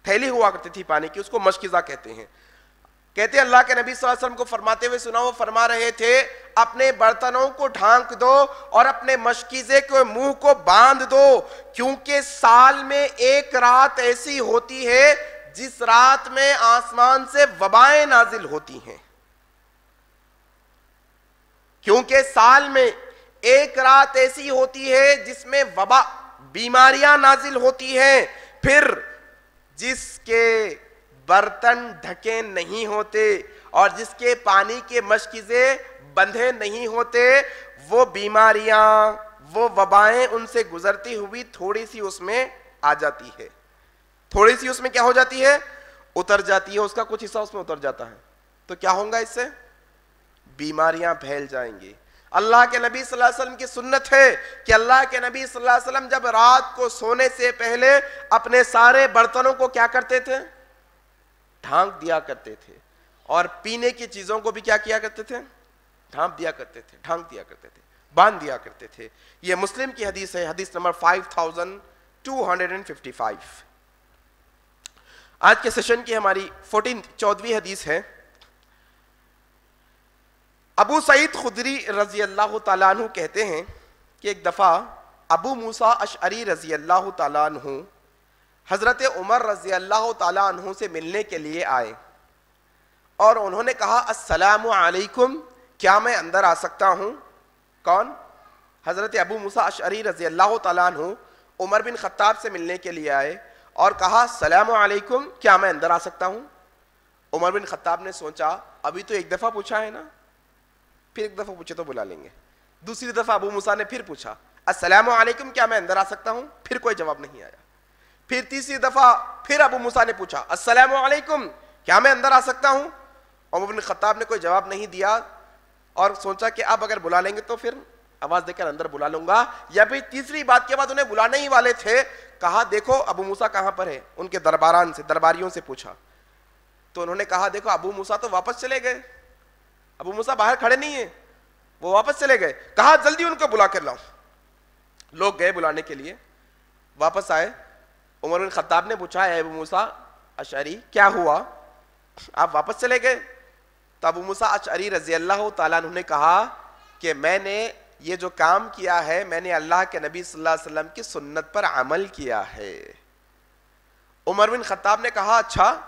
تھیلی ہوا کرتی تھی پانی کی، اس کو مشکیزہ کہتے ہیں۔ کہتے ہیں اللہ کے نبی صلی اللہ علیہ وسلم کو فرماتے ہوئے سنا، وہ فرما رہے تھے اپنے برتنوں کو ڈھانک دو اور اپنے مشکیزے کے منہ کو باندھ دو، کیونکہ سال میں ایک رات ایسی ہوتی ہے جس رات میں آسمان سے وبائیں نازل ہوتی ہیں۔ کیونکہ سال میں ایک رات ایسی ہوتی ہے جس میں وبا بیماریاں نازل ہوتی ہیں، پھر جس کے برتن ڈھکے نہیں ہوتے اور جس کے پانی کے مشکیزے بندھے نہیں ہوتے، وہ بیماریاں، وہ وبائیں ان سے گزرتی ہوئی تھوڑی سی اس میں آ جاتی ہے، تھوڑی سی اس میں کیا ہو جاتی ہے؟ اتر جاتی ہے، اس کا کچھ حصہ اس میں اتر جاتا ہے، تو کیا ہوگا اس سے؟ بیماریاں پھیل جائیں گی۔ اللہ کے نبی صلی اللہ علیہ وسلم کی سنت ہے کہ اللہ کے نبی صلی اللہ علیہ وسلم جب رات کو سونے سے پہلے اپنے سارے برتنوں کو کیا کرتے تھے؟ ڈھانک دیا کرتے تھے، اور پینے کی چیزوں کو بھی کیا کیا کرتے تھے؟ ڈھانپ دیا کرتے تھے، ڈھانک دیا کرتے تھے، باندھ دیا کرتے تھے۔ یہ مسلم کی حدیث ہے، حدیث نمبر 5255۔ آج کے سیشن کی ہماری 14ویں حدیث ہے۔ ابو سعید خدری رضی اللہ تعالیٰ عنہ کہتے ہیں کہ ایک دفعہ ابو موسیٰ اشعری رضی اللہ تعالیٰ عنہ حضرت عمر رضی اللہ تعالیٰ عنہ سے ملنے کے لیے آئے اور انہوں نے کہا السلام علیکم، کیا میں اندر آ سکتا ہوں؟ کون؟ حضرت ابو موسیٰ اشعری رضی اللہ تعالیٰ عنہ عمر بن خطاب سے ملنے کے لیے آئے اور کہا السلام علیکم، کیا میں اندر آ سکتا ہوں؟ عمر بن خطاب نے سوچا ابھی تو ایک دفعہ پوچھا ہے نا، پھر ایک دفعہ پوچھے تو بلا لیں گے۔ دوسری دفعہ ابو موسیٰ نے پھر پوچھا السلام علیکم، کیا میں اندر آ سکتا ہوں؟ پھر کوئی جواب نہیں آیا۔ پھر تیسری دفعہ پھر ابو موسیٰ نے پوچھا السلام علیکم، کیا میں اندر آ سکتا ہوں؟ عمر بن خطاب نے کوئی جواب نہیں دیا اور سوچا کہ اب اگر بلا لیں گے تو پھر آواز دے کر اندر بلا لوں گا، یا پھر تیسری بات کے بعد انہیں بلانے ہی والے تھے، کہا دیکھو ابو موسیٰ کہاں پر ہے؟ ان کے درباریوں سے پوچھا تو انہوں نے کہا دیکھو ابو موسیٰ تو واپس چلے گئے، ابو موسیٰ باہر کھڑے نہیں ہیں، وہ واپس چلے گئے۔ کہا جلدی ان کو بلا کر لاؤ۔ لوگ گئے بلانے کے لیے، واپس آئے۔ عمر بن خطاب نے پوچھا اے ابو موسیٰ اشعری کیا ہوا، آپ واپس چلے گئے؟ تو ابو موسیٰ اشعری رضی اللہ تعالیٰ عنہ نے کہا کہ میں نے یہ جو کام کیا ہے میں نے اللہ کے نبی صلی اللہ علیہ وسلم کی سنت پر عمل کیا ہے۔ عمر بن خطاب نے کہا اچھا،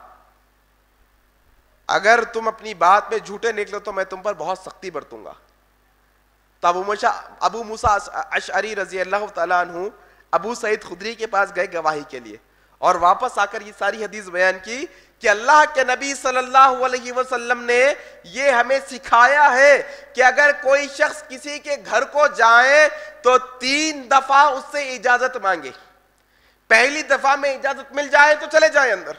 اگر تم اپنی بات میں جھوٹے نکلو تو میں تم پر بہت سختی برتوں گا۔ تو ابو موسیٰ اشعری رضی اللہ تعالیٰ عنہ ابو سعید خدری کے پاس گئے گواہی کے لیے، اور واپس آ کر یہ ساری حدیث بیان کی کہ اللہ کے نبی صلی اللہ علیہ وسلم نے یہ ہمیں سکھایا ہے کہ اگر کوئی شخص کسی کے گھر کو جائے تو 3 دفعہ اس سے اجازت مانگے۔ پہلی دفعہ میں اجازت مل جائے تو چلے جائیں اندر،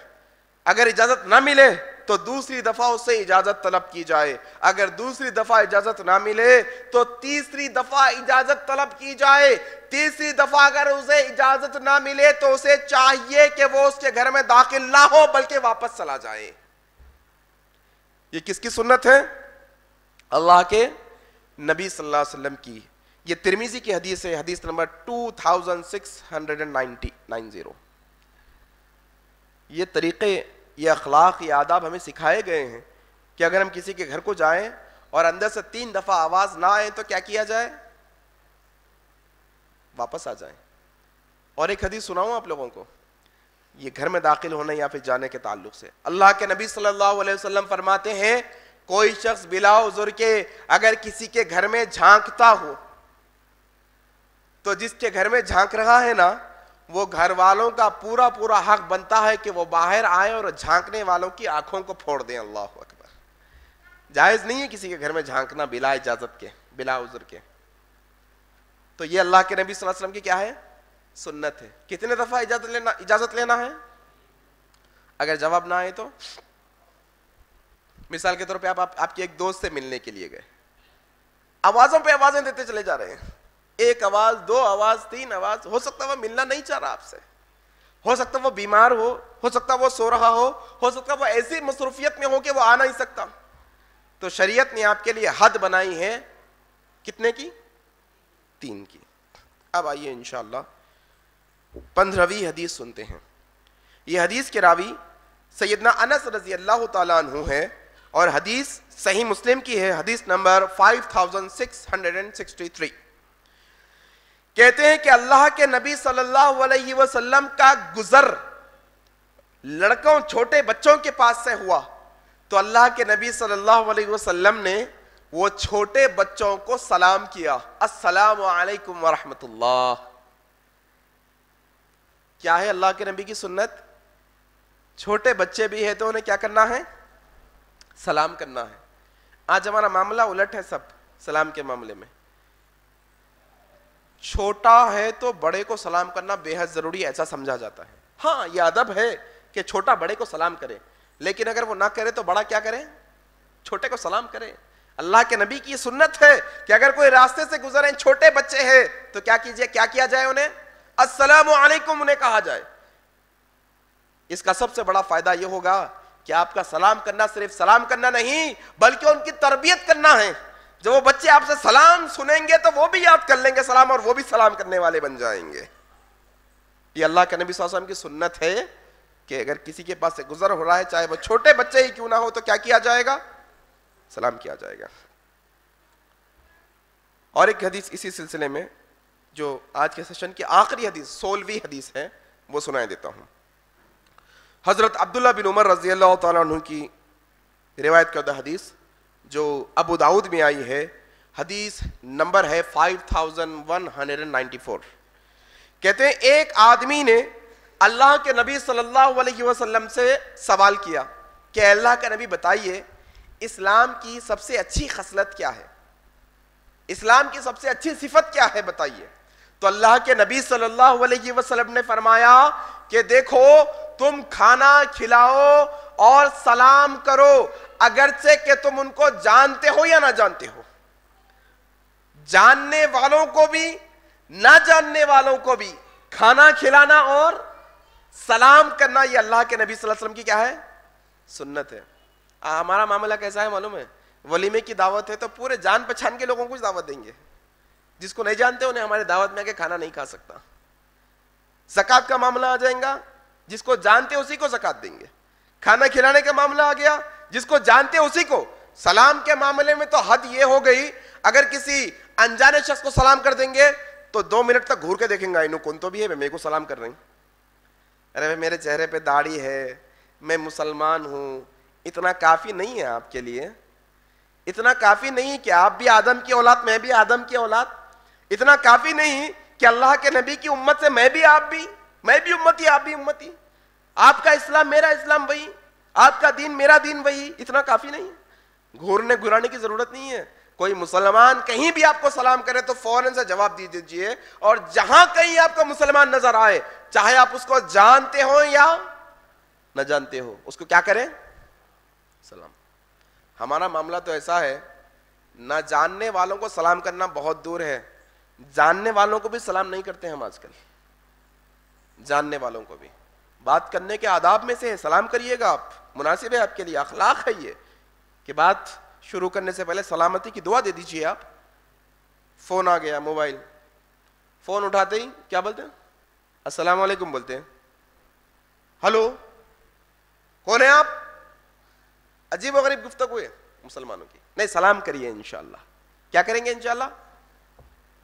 اگر اجازت نہ ملے تو دوسری دفعہ اس سے اجازت طلب کی جائے، اگر دوسری دفعہ اجازت نہ ملے تو تیسری دفعہ اجازت طلب کی جائے، تیسری دفعہ اگر اسے اجازت نہ ملے تو اسے چاہیے کہ وہ اس کے گھر میں داخل نہ ہو بلکہ واپس چلا جائے۔ یہ کس کی سنت ہے؟ اللہ کے نبی صلی اللہ علیہ وسلم کی۔ یہ ترمذی کی حدیث ہے، حدیث نمبر 2690۔ یہ طریقے، یہ اخلاق، یہ آداب ہمیں سکھائے گئے ہیں کہ اگر ہم کسی کے گھر کو جائیں اور اندر سے 3 دفعہ آواز نہ آئے تو کیا کیا جائے؟ واپس آ جائیں۔ اور ایک حدیث سناؤں آپ لوگوں کو، یہ گھر میں داخل ہونے یا پھر جانے کے تعلق سے۔ اللہ کے نبی صلی اللہ علیہ وسلم فرماتے ہیں کوئی شخص بلا عذر کے اگر کسی کے گھر میں جھانکتا ہو تو جس کے گھر میں جھانک رہا ہے نا، وہ گھر والوں کا پورا حق بنتا ہے کہ وہ باہر آئے اور جھانکنے والوں کی آنکھوں کو پھوڑ دیں۔ اللہ اکبر۔ جائز نہیں ہے کسی کے گھر میں جھانکنا بلا اجازت کے، بلا عذر کے۔ تو یہ اللہ کے نبی صلی اللہ علیہ وسلم کی کیا ہے؟ سنت ہے۔ کتنے دفعہ اجازت لینا ہے؟ اگر جواب نہ آئے تو مثال کے طور پہ آپ کے ایک دوست سے ملنے کے لیے گئے، آوازوں پہ آوازیں دیتے چلے جا رہے ہیں، 1 آواز 2 آواز 3 آواز، ہو سکتا ہے وہ ملنا نہیں چاہ رہا آپ سے، ہو سکتا ہے وہ بیمار ہو سکتا ہے وہ سو رہا ہو سکتا ہے وہ ایسی مصروفیت میں ہو کہ وہ آ نہیں سکتا، تو شریعت نے آپ کے لیے حد بنائی ہے کتنے کی؟ 3 کی۔ اب آئیے انشاءاللہ 15ویں حدیث سنتے ہیں۔ یہ حدیث کے راوی سیدنا انس رضی اللہ تعالیٰ عنہ ہے اور حدیث صحیح مسلم کی ہے، حدیث نمبر 5663۔ کہتے ہیں کہ اللہ کے نبی صلی اللہ علیہ وسلم کا گزر لڑکوں چھوٹے بچوں کے پاس سے ہوا تو اللہ کے نبی صلی اللہ علیہ وسلم نے وہ چھوٹے بچوں کو سلام کیا، السلام علیکم ورحمت اللہ۔ کیا ہے اللہ کے نبی کی سنت؟ چھوٹے بچے بھی ہے تو انہیں کیا کرنا ہے؟ سلام کرنا ہے. آج ہمارا معاملہ الٹ ہے سب سلام کے معاملے میں. چھوٹا ہے تو بڑے کو سلام کرنا بے حد ضروری ایسا سمجھا جاتا ہے. ہاں یہ ادب ہے کہ چھوٹا بڑے کو سلام کرے, لیکن اگر وہ نہ کرے تو بڑا کیا کرے؟ چھوٹے کو سلام کرے. اللہ کے نبی کی یہ سنت ہے کہ اگر کوئی راستے سے گزرے چھوٹے بچے ہیں تو کیا کیجئے, کیا کیا جائے؟ انہیں السلام علیکم انہیں کہا جائے. اس کا سب سے بڑا فائدہ یہ ہوگا کہ آپ کا سلام کرنا صرف سلام کرنا نہیں بلکہ ان کی تربیت کرنا ہے. جب وہ بچے آپ سے سلام سنیں گے تو وہ بھی یاد کر لیں گے سلام, اور وہ بھی سلام کرنے والے بن جائیں گے. یہ اللہ کے نبی صلی اللہ علیہ وسلم کی سنت ہے کہ اگر کسی کے پاس سے گزر ہو رہا ہے, چاہے وہ چھوٹے بچے ہی کیوں نہ ہو, تو کیا کیا جائے گا؟ سلام کیا جائے گا. اور ایک حدیث اسی سلسلے میں جو آج کے سیشن کی آخری حدیث 16ویں حدیث ہے وہ سنائے دیتا ہوں. حضرت عبداللہ بن عمر رضی اللہ تعالیٰ عنہ کی روایت کردہ حدیث جو ابو داؤد میں آئی ہے, حدیث نمبر ہے 5194. کہتے ہیں ایک آدمی نے اللہ کے نبی صلی اللہ علیہ وسلم سے سوال کیا کہ اللہ کا نبی بتائیے اسلام کی سب سے اچھی خصلت کیا ہے, اسلام کی سب سے اچھی صفت کیا ہے بتائیے. تو اللہ کے نبی صلی اللہ علیہ وسلم نے فرمایا کہ دیکھو تم کھانا کھلاؤ اور سلام کرو اگرچہ کہ تم ان کو جانتے ہو یا نہ جانتے ہو. جاننے والوں کو بھی نہ جاننے والوں کو بھی کھانا کھلانا اور سلام کرنا یہ اللہ کے نبی صلی اللہ علیہ وسلم کی کیا ہے؟ سنت ہے. ہمارا معاملہ کیسا ہے معلوم ہے؟ ولیمے کی دعوت ہے تو پورے جان پہچان کے لوگوں کو دعوت دیں گے, جس کو نہیں جانتے انہیں ہمارے دعوت میں آ کے کھانا نہیں کھا سکتا. زکات کا معاملہ آ جائے گا, جس کو جانتے اسی کو زکات دیں گے. کھانا کھلانے کا معاملہ آ گیا, جس کو جانتے اسی کو. سلام کے معاملے میں تو حد یہ ہو گئی, اگر کسی انجانے شخص کو سلام کر دیں گے تو 2 منٹ تک گھور کے دیکھیں گا انہوں کون تو بھی ہے میرے کو سلام کر رہے ہیں. ارے میرے چہرے پہ داڑھی ہے, میں مسلمان ہوں, اتنا کافی نہیں ہے آپ کے لیے؟ اتنا کافی نہیں کہ آپ بھی آدم کی اولاد میں بھی آدم کی اولاد؟ اتنا کافی نہیں کہ اللہ کے نبی کی امت سے میں بھی آپ بھی, میں بھی امتی آپ بھی امتی, آپ کا اسلام میرا اسلام وہی, آپ کا دین میرا دین وہی؟ اتنا کافی نہیں؟ گھورنے گھرانے کی ضرورت نہیں ہے. کوئی مسلمان کہیں بھی آپ کو سلام کرے تو فوراً سے جواب دے دیجئے, اور جہاں کہیں آپ کو مسلمان نظر آئے چاہے آپ اس کو جانتے ہو یا نہ جانتے ہو اس کو کیا کریں؟ سلام. ہمارا معاملہ تو ایسا ہے, نہ جاننے والوں کو سلام کرنا بہت دور ہے, جاننے والوں کو بھی سلام نہیں کرتے ہم آج کل. جاننے والوں کو بھی بات کرنے کے آداب میں سے ہے, سلام کریے گا آپ, مناسب ہے آپ کے لیے, اخلاق ہے یہ کہ بات شروع کرنے سے پہلے سلامتی کی دعا دے دیجئے آپ. فون آ گیا, موبائل, فون اٹھاتے ہی کیا بولتے ہیں؟ السلام علیکم بولتے ہیں. ہلو کون ہے آپ؟ عجیب و غریب گفتگو ہے مسلمانوں کی. نہیں, سلام کریے انشاءاللہ. کیا کریں گے انشاءاللہ؟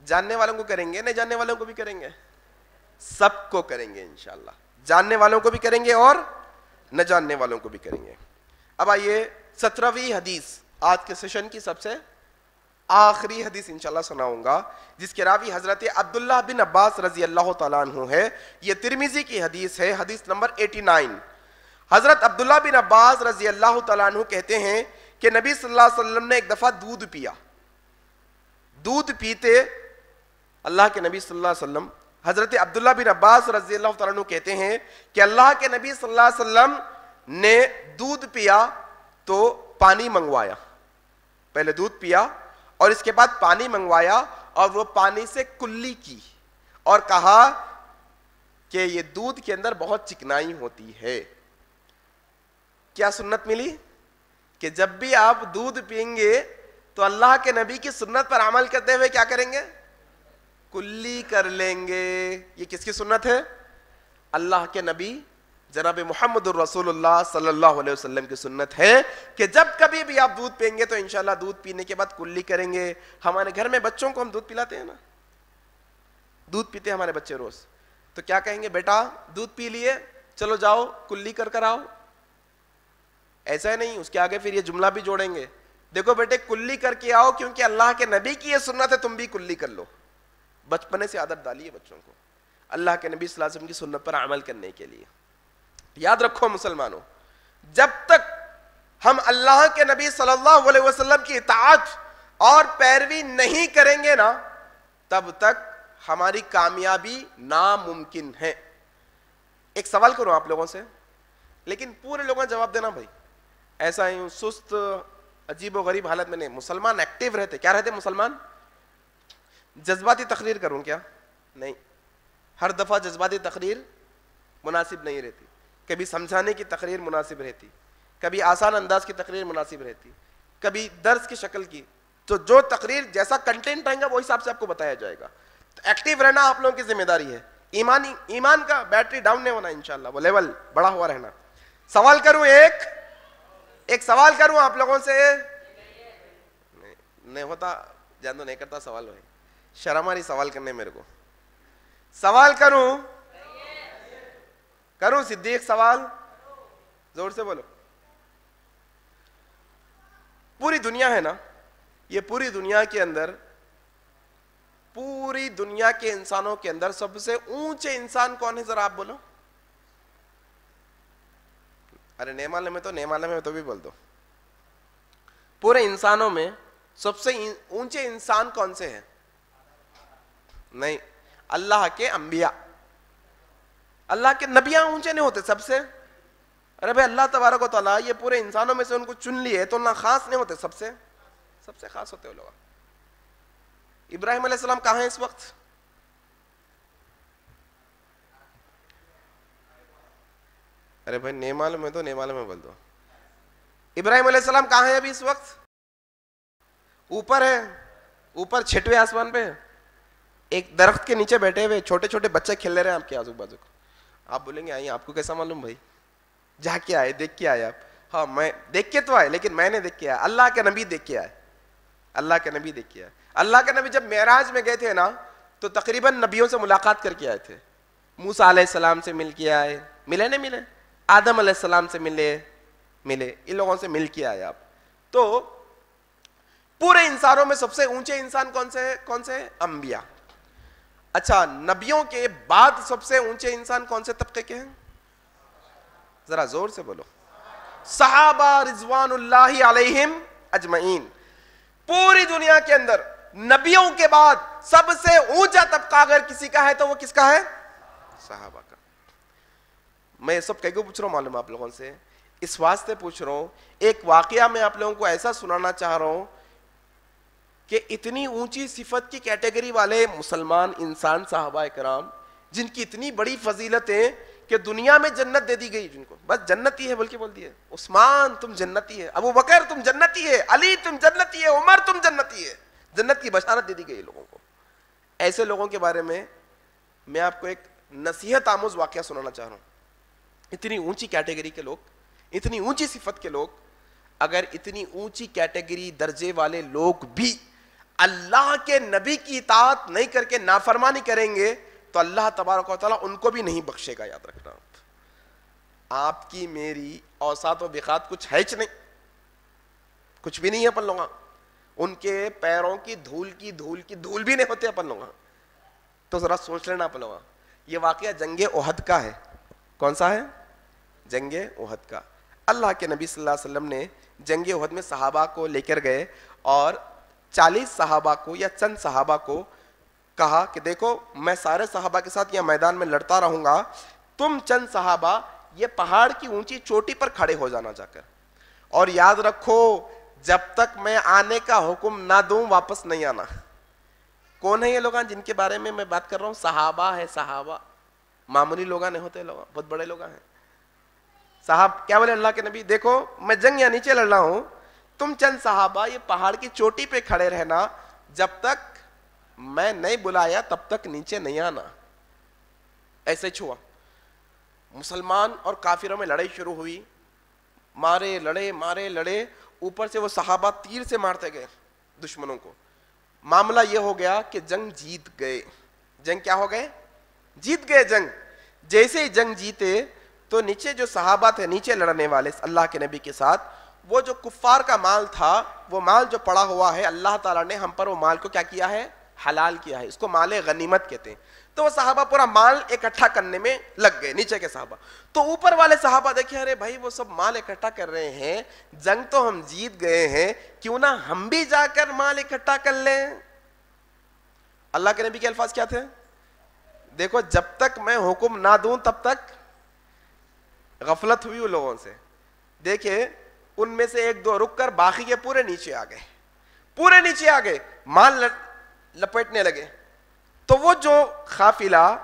جاننے والوں کو کریں گے, نہیں جاننے والوں کو بھی کریں گے, سب کو کریں گے انشاءاللہ. جاننے والوں کو بھی کریں گے اور نہ جاننے والوں کو بھی کریں گے. اب آئیے 17ویں حدیث, آج کے سیشن کی سب سے آخری حدیث انشاءاللہ سناؤں گا, جس کے راوی حضرت عبداللہ بن عباس رضی اللہ تعالیٰ عنہ ہے. یہ ترمذی کی حدیث ہے, حدیث نمبر 89. حضرت عبداللہ بن عباس رضی اللہ تعالیٰ عنہ کہتے ہیں کہ نبی صلی اللہ علیہ وسلم نے ایک دفعہ دودھ پیا. دودھ پیتے اللہ کے نبی صلی اللہ علیہ وسلم, حضرت عبداللہ بن عباس رضی اللہ تعالیٰ عنہ کہتے ہیں کہ اللہ کے نبی صلی اللہ علیہ وسلم نے دودھ پیا تو پانی منگوایا. پہلے دودھ پیا اور اس کے بعد پانی منگوایا, اور وہ پانی سے کلی کی اور کہا کہ یہ دودھ کے اندر بہت چکنائی ہوتی ہے. کیا سنت ملی؟ کہ جب بھی آپ دودھ پئیں گے تو اللہ کے نبی کی سنت پر عمل کرتے ہوئے کیا کریں گے؟ کلی کر لیں گے. یہ کس کی سنت ہے؟ اللہ کے نبی جناب محمد الرسول اللہ صلی اللہ علیہ وسلم کی سنت ہے کہ جب کبھی بھی آپ دودھ پئیں گے تو انشاءاللہ دودھ پینے کے بعد کلی کریں گے. ہمارے گھر میں بچوں کو ہم دودھ پلاتے ہیں نا, دودھ پیتے ہیں ہمارے بچے روز, تو کیا کہیں گے؟ بیٹا دودھ پی لیے, چلو جاؤ کلی کر کر آؤ. ایسا ہی نہیں, اس کے آگے پھر یہ جملہ بھی جوڑیں گے, دیکھو بیٹے کلی کر کے آؤ کیونکہ اللہ کے نبی کی یہ سنت ہے, تم بھی کلی کر لو. بچپنے سے عادت ڈالیے بچوں کو. اللہ کے نبی صلی اللہ علیہ وسلم کی سنت پر عمل کرنے کے لیے. یاد رکھو مسلمانوں, جب تک ہم اللہ کے نبی صلی اللہ علیہ وسلم کی اطاعت اور پیروی نہیں کریں گے نا, تب تک ہماری کامیابی ناممکن ہے. ایک سوال کروں آپ لوگوں سے, لیکن پورے لوگوں نے جواب دینا بھائی, ایسا ہی سست عجیب و غریب حالت میں نہیں. مسلمان ایکٹیو رہتے, کیا رہتے مسلمان؟ جذباتی تقریر کروں کیا؟ نہیں, ہر دفعہ جذباتی تقریر مناسب نہیں رہتی. کبھی سمجھانے کی تقریر مناسب رہتی, کبھی آسان انداز کی تقریر مناسب رہتی, کبھی درس کی شکل کی. تو جو تقریر جیسا کنٹینٹ رہے گا وہ حساب سے آپ کو بتایا جائے گا. تو ایکٹیو رہنا آپ لوگوں کی ذمہ داری ہے. ایمان کا بیٹری ڈاؤن نہیں ہونا انشاءاللہ, وہ لیول بڑا ہوا رہنا. سوال کروں, ایک سوال کروں آپ لوگوں سے, نہیں ہوتا جان دو, نہیں کرتا سوال بھائی, شرم آ رہی سوال کرنے میرے کو. سوال کروں صدیق, سوال زور سے بولو. پوری دنیا ہے نا, یہ پوری دنیا کے اندر, پوری دنیا کے انسانوں کے اندر سب سے اونچے انسان کون ہے ذرا آپ بولو. ارے نہیں معلوم ہے تو بھی بول دو. پورے انسانوں میں سب سے اونچے انسان کون سے ہیں؟ نہیں, اللہ کے انبیاء. اللہ کے نبیاں اونچے نہیں ہوتے سب سے؟ ارے بھائی اللہ تبارک و تعالیٰ یہ پورے انسانوں میں سے ان کو چن لیے تو نہ خاص نہیں ہوتے, سب سے خاص ہوتے وہ لوگ. ابراہیم علیہ السلام کہاں ہیں اس وقت؟ ارے بھائی نہیں معلوم ہے تو نہیں معلوم ہے بول دو. ابراہیم علیہ السلام کہاں ہیں ابھی اس وقت؟ اوپر ہے, اوپر 6ویں آسمان پہ, ایک درخت کے نیچے بیٹھے ہوئے, چھوٹے چھوٹے بچے کھیل رہے ہیں آپ کے آزو بازو. آپ بولیں گے آئیے, آپ کو کیسا معلوم بھائی؟ جا کے آئے, دیکھ کے آئے آپ. ہاں میں دیکھ کے تو آئے, لیکن میں نے دیکھ کے آیا, اللہ کے نبی دیکھ کے آئے. اللہ کے نبی دیکھ کے آئے. اللہ کے نبی جب معراج میں گئے تھے نا تو تقریباً نبیوں سے ملاقات کر کے آئے تھے. موسیٰ علیہ السلام سے مل کے آئے, ملے نہیں ملے؟ آدم علیہ السلام سے ملے, ان لوگوں سے مل کے آئے آپ. تو پورے انسانوں میں سب سے اونچے انسان کون سے؟ انبیاء. اچھا, نبیوں کے بعد سب سے اونچے انسان کون سے طبقے کے ہیں؟ ذرا زور سے بولو. صحابہ رضوان اللہ علیہم اجمعین. پوری دنیا کے اندر نبیوں کے بعد سب سے اونچا طبقہ اگر کسی کا ہے تو وہ کس کا ہے؟ صحابہ کا. میں یہ سب کیوں پوچھ رہا ہوں معلوم آپ لوگوں سے؟ اس واسطے پوچھ رہا ہوں, ایک واقعہ میں آپ لوگوں کو ایسا سنانا چاہ رہا ہوں کہ اتنی اونچی صفت کی کیٹیگری والے مسلمان انسان صحابہ کرام, جن کی اتنی بڑی فضیلتیں کہ دنیا میں جنت دے دی گئی, جن کو بس جنتی ہے بول کے بول دیے, عثمان تم جنتی ہے, ابو بکر تم جنتی ہے, علی تم جنتی ہے, عمر تم جنتی ہے, جنت کی بشارت دے دی گئی لوگوں کو. ایسے لوگوں کے بارے میں میں آپ کو ایک نصیحت آموز واقعہ سنانا چاہ رہا ہوں. اتنی اونچی کیٹیگری کے لوگ, اتنی اونچی صفت کے لوگ, اگر اتنی اونچی کیٹیگری درجے والے لوگ بھی اللہ کے نبی کی اطاعت نہیں کر کے نافرمانی کریں گے تو اللہ تبارک و تعالیٰ ان کو بھی نہیں بخشے گا. یاد رکھنا, آپ کی میری اوساط و بخات کچھ ہے نہیں, کچھ بھی نہیں ہے اپن لوگاں. ان کے پیروں کی دھول بھی نہیں ہوتے اپن لوگاں. تو ذرا سوچ لینا اپن لوگاں. یہ واقعہ جنگ احد کا ہے. کون سا ہے؟ جنگ احد کا. اللہ کے نبی صلی اللہ علیہ وسلم نے جنگ احد میں صحابہ کو لے کر گئے اور 40 صحابہ کو یا چند صحابہ کو کہا کہ دیکھو میں سارے صحابہ کے ساتھ یہ میدان میں لڑتا رہوں گا, تم چند صحابہ یہ پہاڑ کی اونچی چوٹی پر کھڑے ہو جانا جا کر, اور یاد رکھو جب تک میں آنے کا حکم نہ دوں واپس نہیں آنا. کون ہے یہ لوگ جن کے بارے میں بات کر رہا ہوں؟ صحابہ ہے. صحابہ معمولی لوگ نہیں ہوتے, لوگ بہت بڑے لوگ ہیں. صاحب کیا بولے اللہ کے نبی, دیکھو میں جنگ یا نیچے لڑ رہا ہوں, تم چند صحابہ یہ پہاڑ کی چوٹی پہ کھڑے رہنا, جب تک میں نہیں بلایا تب تک نیچے نہیں آنا. ایسے چھوا. مسلمان اور کافروں میں لڑائی شروع ہوئی, مارے لڑے, اوپر سے وہ صحابہ تیر سے مارتے گئے دشمنوں کو. معاملہ یہ ہو گیا کہ جنگ جیت گئے. جنگ کیا ہو گئے؟ جیت گئے جنگ. جیسے ہی جنگ جیتے تو نیچے جو صحابہ تھے, نیچے لڑنے والے اللہ کے نبی کے ساتھ, وہ جو کفار کا مال تھا, وہ مال جو پڑا ہوا ہے, اللہ تعالیٰ نے ہم پر وہ مال کو کیا کیا ہے؟ حلال کیا ہے، اس کو مال غنیمت کہتے ہیں. تو وہ صحابہ پورا مال اکٹھا کرنے میں لگ گئے، نیچے کے صحابہ. تو اوپر والے صحابہ دیکھیں ارے بھائی وہ سب مال اکٹھا کر رہے ہیں، جنگ تو ہم جیت گئے ہیں، کیوں نہ ہم بھی جا کر مال اکٹھا کر لیں. اللہ کے نبی کے الفاظ کیا تھے؟ دیکھو جب تک میں حکم نہ دوں تب تک غفلت ہوئی ان لوگوں سے. دیکھیں ان میں سے ایک دو رک کر باقی کے پورے نیچے آ گئے، پورے نیچے آ گئے، مال لپیٹنے لگے. تو وہ جو قافلہ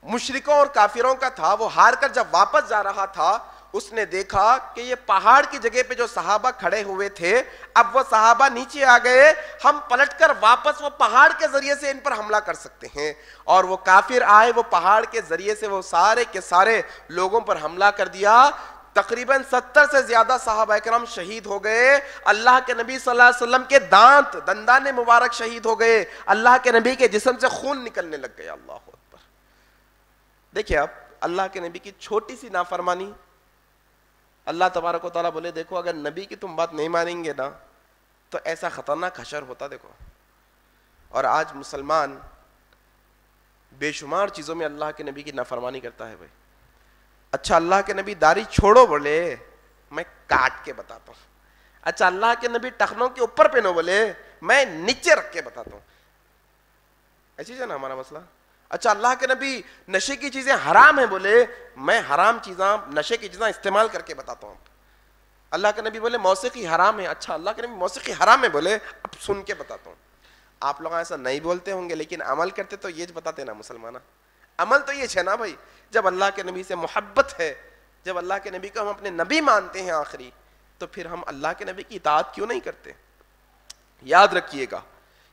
مشرکوں اور کافروں کا تھا وہ ہار کر جب واپس جا رہا تھا، اس نے دیکھا کہ یہ پہاڑ کی جگہ پہ جو صحابہ کھڑے ہوئے تھے اب وہ صحابہ نیچے آ گئے، ہم پلٹ کر واپس وہ پہاڑ کے ذریعے سے ان پر حملہ کر سکتے ہیں. اور وہ کافر آئے، وہ پہاڑ کے ذریعے سے وہ سارے کے سارے لوگوں پر حملہ کر دیا. تقریباً 70 سے زیادہ صحابہ کرام شہید ہو گئے. اللہ کے نبی صلی اللہ علیہ وسلم کے دندان مبارک شہید ہو گئے. اللہ کے نبی کے جسم سے خون نکلنے لگ گیا. اللہ اکبر. دیکھیں اب اللہ کے نبی کی چھوٹی سی نافرمانی، اللہ تبارک و تعالیٰ بولے دیکھو اگر نبی کی تم بات نہیں مانیں گے نا تو ایسا خطرناک حشر ہوتا. دیکھو اور آج مسلمان بے شمار چیزوں میں اللہ کے نبی کی نافرمانی کرتا ہے. بھائی اچھا اللہ کے نبی داڑھی چھوڑو بولے میں کاٹ کے بتاتا ہوں. اچھا اللہ کے نبی ٹخنوں کے اوپر پہنو بولے میں نیچے رکھ کے بتاتا ہوں. ایسی ہے نا ہمارا مسئلہ. اچھا اللہ کے نبی نشے کی چیزیں حرام ہیں بولے میں حرام چیزاں نشے کی چیزیں استعمال کر کے بتاتا ہوں. اللہ کے نبی بولے موسیقی حرام ہے، اچھا اللہ کے نبی موسیقی حرام ہے بولے اب سن کے بتاتا ہوں. آپ لوگ ایسا نہیں بولتے ہوں گے لیکن عمل کرتے تو یہ بتاتے نا مسلمانہ. عمل تو یہ ہے نا بھائی، جب اللہ کے نبی سے محبت ہے، جب اللہ کے نبی کو ہم اپنے نبی مانتے ہیں آخری، تو پھر ہم اللہ کے نبی کی اطاعت کیوں نہیں کرتے؟ یاد رکھیے گا،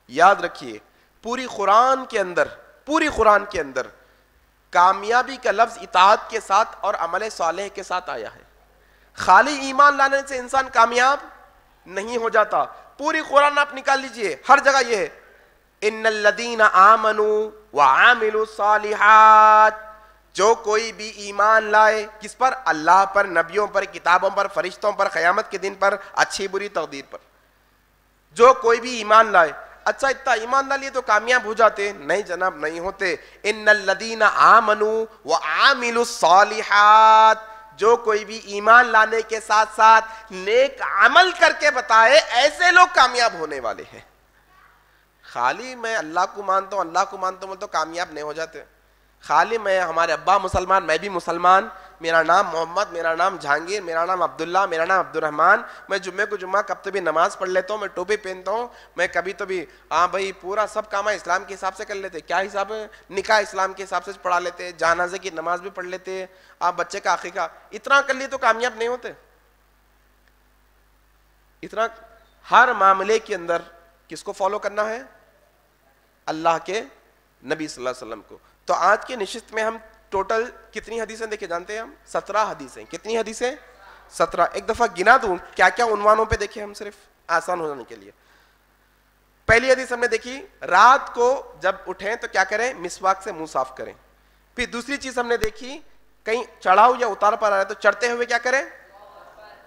یاد رکھیے پوری قرآن کے اندر کامیابی کا لفظ اطاعت کے ساتھ اور عمل صالح کے ساتھ آیا ہے. خالی ایمان لانے سے انسان کامیاب نہیں ہو جاتا. پوری قرآن آپ نکال لیجئے، ہر جگہ یہ ہے ان الذین آمنوا وعاملوا الصالحات. جو کوئی بھی ایمان لائے کس پر؟ اللہ پر، نبیوں پر، کتابوں پر، فرشتوں پر، قیامت کے دن پر، اچھی بری تقدیر پر. جو کوئی بھی ایمان لائے. اچھا اتنا ایمان نہ لیے تو کامیاب ہو جاتے؟ نہیں جناب نہیں ہوتے. ان الذین آمنوا وعاملوا الصالحات. جو کوئی بھی ایمان لانے کے ساتھ ساتھ نیک عمل کر کے بتائے ایسے لوگ کامیاب ہونے والے ہیں. خالی میں اللہ کو مانتا ہوں تو کامیاب نہیں ہو جاتے. خالی میں ہمارے ابا مسلمان میں بھی مسلمان، میرا نام محمد، میرا نام جہانگیر، میرا نام عبداللہ، میرا نام عبد الرحمن، میں جمعے کو جمعہ کب تو بھی نماز پڑھ لیتا ہوں، میں ٹوپی پہنتا ہوں، میں کبھی تو بھی ہاں بھائی پورا سب کام اسلام کے حساب سے کر لیتے. کیا حساب ہے؟ نکاح اسلام کے حساب سے پڑھا لیتے، جنازے کی نماز بھی پڑھ لیتے، آپ بچے کا عقیقہ. اتنا کر لیے تو کامیاب نہیں ہوتے. اتنا ہر معاملے کے اندر کس کو فالو کرنا ہے؟ اللہ کے نبی صلی اللہ علیہ وسلم کو. تو آج کے نشست میں ہم ٹوٹل کتنی حدیثیں دیکھے جانتے ہیں؟ ہم 17 حدیثیں. کتنی حدیثیں؟ 17. ایک دفعہ گنا دوں کیا کیا عنوانوں پہ دیکھیں ہم صرف آسان ہو جانے کے لیے. پہلی حدیث ہم نے دیکھی رات کو جب اٹھیں تو کیا کریں؟ مسواک سے منہ صاف کریں. پھر دوسری چیز ہم نے دیکھی کہیں چڑھاؤ یا اتار پر آ رہا ہے تو چڑھتے ہوئے کیا کریں؟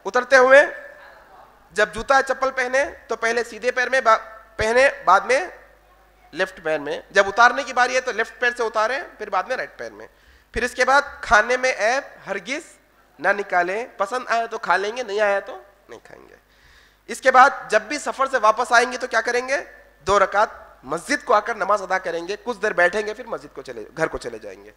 اترتے ہوئے. جب جوتا چپل پہنے تو پہلے سیدھے پیر میں پہنے، بعد میں لیفٹ پیر میں. جب اتارنے کی باری ہے تو لیفٹ پیر سے اتاریں، پھر بعد میں رائٹ پیر میں. پھر اس کے بعد کھانے میں عیب ہرگز نہ نکالیں. پسند آیا تو کھا لیں گے، نہیں آیا تو نہیں کھائیں گے. اس کے بعد جب بھی سفر سے واپس آئیں گے تو کیا کریں گے؟ 2 رکعت مسجد کو آ کر نماز ادا کریں گے، کچھ دیر بیٹھیں گے، پھر مسجد کو گھر کو چلے جائیں گے.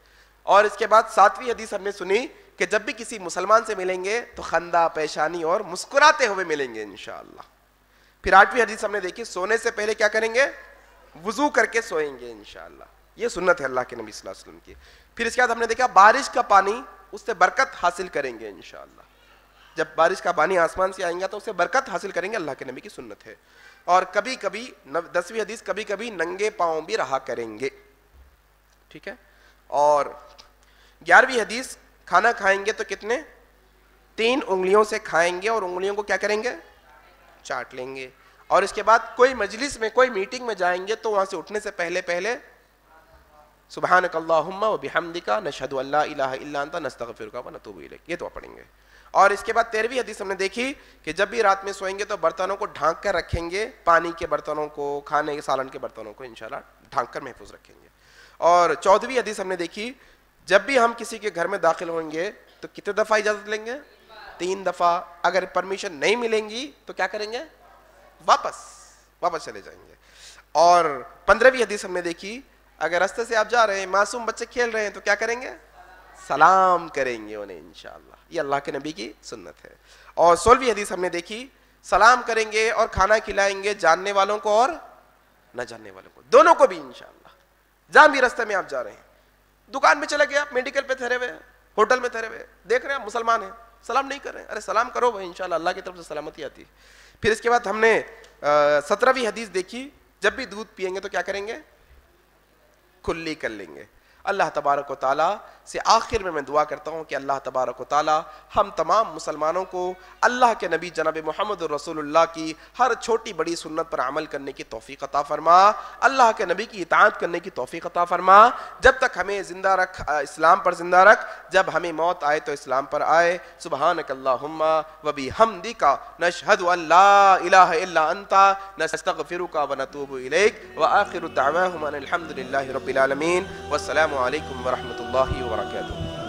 اور اس کے بعد 7ویں حدیث ہم نے سنی کہ جب بھی کسی مسلمان سے ملیں گے تو خندہ پیشانی اور مسکراتے ہوئے ملیں گے انشاءاللہ. پھر 8ویں حدیث ہم نے دیکھی سونے سے پہلے کیا کریں گے؟ وضو کر کے سوئیں گے انشاءاللہ. یہ سنت ہے اللہ کے نبی صلی اللہ علیہ وسلم کی. پھر اس کے بعد ہم نے دیکھا بارش کا پانی، اس سے برکت حاصل کریں گے انشاءاللہ. جب بارش کا پانی آسمان سے آئیں گا تو اس سے برکت حاصل کریں گے، اللہ کے نبی کی سنت ہے. اور کبھی کبھی 10ویں حدیث کبھی کبھی ننگے پاؤں بھی رہا کریں گے. ٹھیک ہے. اور 11ویں حدیث کھانا کھائیں گے تو کتنے؟ 3 انگلیوں سے کھائیں گے اور انگلیوں کو کیا کریں گے؟ چاٹ لیں گے. اور اس کے بعد کوئی مجلس میں کوئی میٹنگ میں جائیں گے تو وہاں سے اٹھنے سے پہلے سبحانک اللہم و بحمدک نشہد ان لا الہ الا انت نستغفرک و نتوب الیک، یہ تو پڑھیں گے. اور اس کے بعد 13ویں حدیث ہم نے دیکھی کہ جب بھی رات میں سوئیں گے تو برتنوں کو ڈھانک کر رکھیں گے، پانی کے برتنوں کو، کھانے کے سالن کے برتنوں کو انشاءاللہ ڈھانک کر محفوظ رکھیں گے۔ اور 14ویں حدیث ہم نے دیکھی جب بھی ہم کسی کے گھر میں داخل ہوں گے تو کتنے دفعہ اجازت لیں گے؟ 3 دفعہ۔ اگر پرمیشن نہیں ملیں گی تو کیا کریں گے؟ واپس چلے جائیں گے۔ اور 15ویں حدیث ہم نے دیکھی اگر راستے سے آپ جا رہے ہیں، معصوم بچے کھیل رہے ہیں تو کیا کریں گے؟ سلام کریں گے انہیں انشاءاللہ، یہ اللہ کے نبی کی سنت ہے۔ اور 16ویں حدیث ہم نے دیکھی سلام کریں گے اور کھانا کھلائیں گے جاننے والوں کو اور نہ جاننے والوں کو، دونوں کو بھی انشاءاللہ۔ جہاں بھی راستے میں آپ جا رہے ہیں، دکان میں چلے گئے آپ، میڈیکل پہ ٹھہرے ہوئے، ہوٹل میں ٹھہرے ہوئے، دیکھ رہے ہیں آپ مسلمان ہیں، سلام نہیں کر رہے ہیں، ارے سلام کرو بھائی، انشاءاللہ اللہ کی طرف سے سلامتی آتی ہے۔ پھر اس کے بعد ہم نے 17ویں حدیث دیکھی جب بھی دودھ پئیں گے تو کیا کریں گے؟ کلی کر لیں گے۔ اللہ تبارک و تعالیٰ سے آخر میں دعا کرتا ہوں کہ اللہ تبارک و تعالیٰ ہم تمام مسلمانوں کو اللہ کے نبی جناب محمد رسول اللہ کی ہر چھوٹی بڑی سنت پر عمل کرنے کی توفیق عطا فرما، اللہ کے نبی کی اطاعت کرنے کی توفیق عطا فرما، جب تک ہمیں زندہ رکھ اسلام پر زندہ رکھ، جب ہمیں موت آئے تو اسلام پر آئے۔ سبحانک اللہم و بحمدک نشہد ان لا الہ الا انت نستغفرک و نتوب الیک وآخر دعواہم ان الحمد للہ رب العالمین والسلام علیکم ورحمۃ اللہ وبرکاتہ۔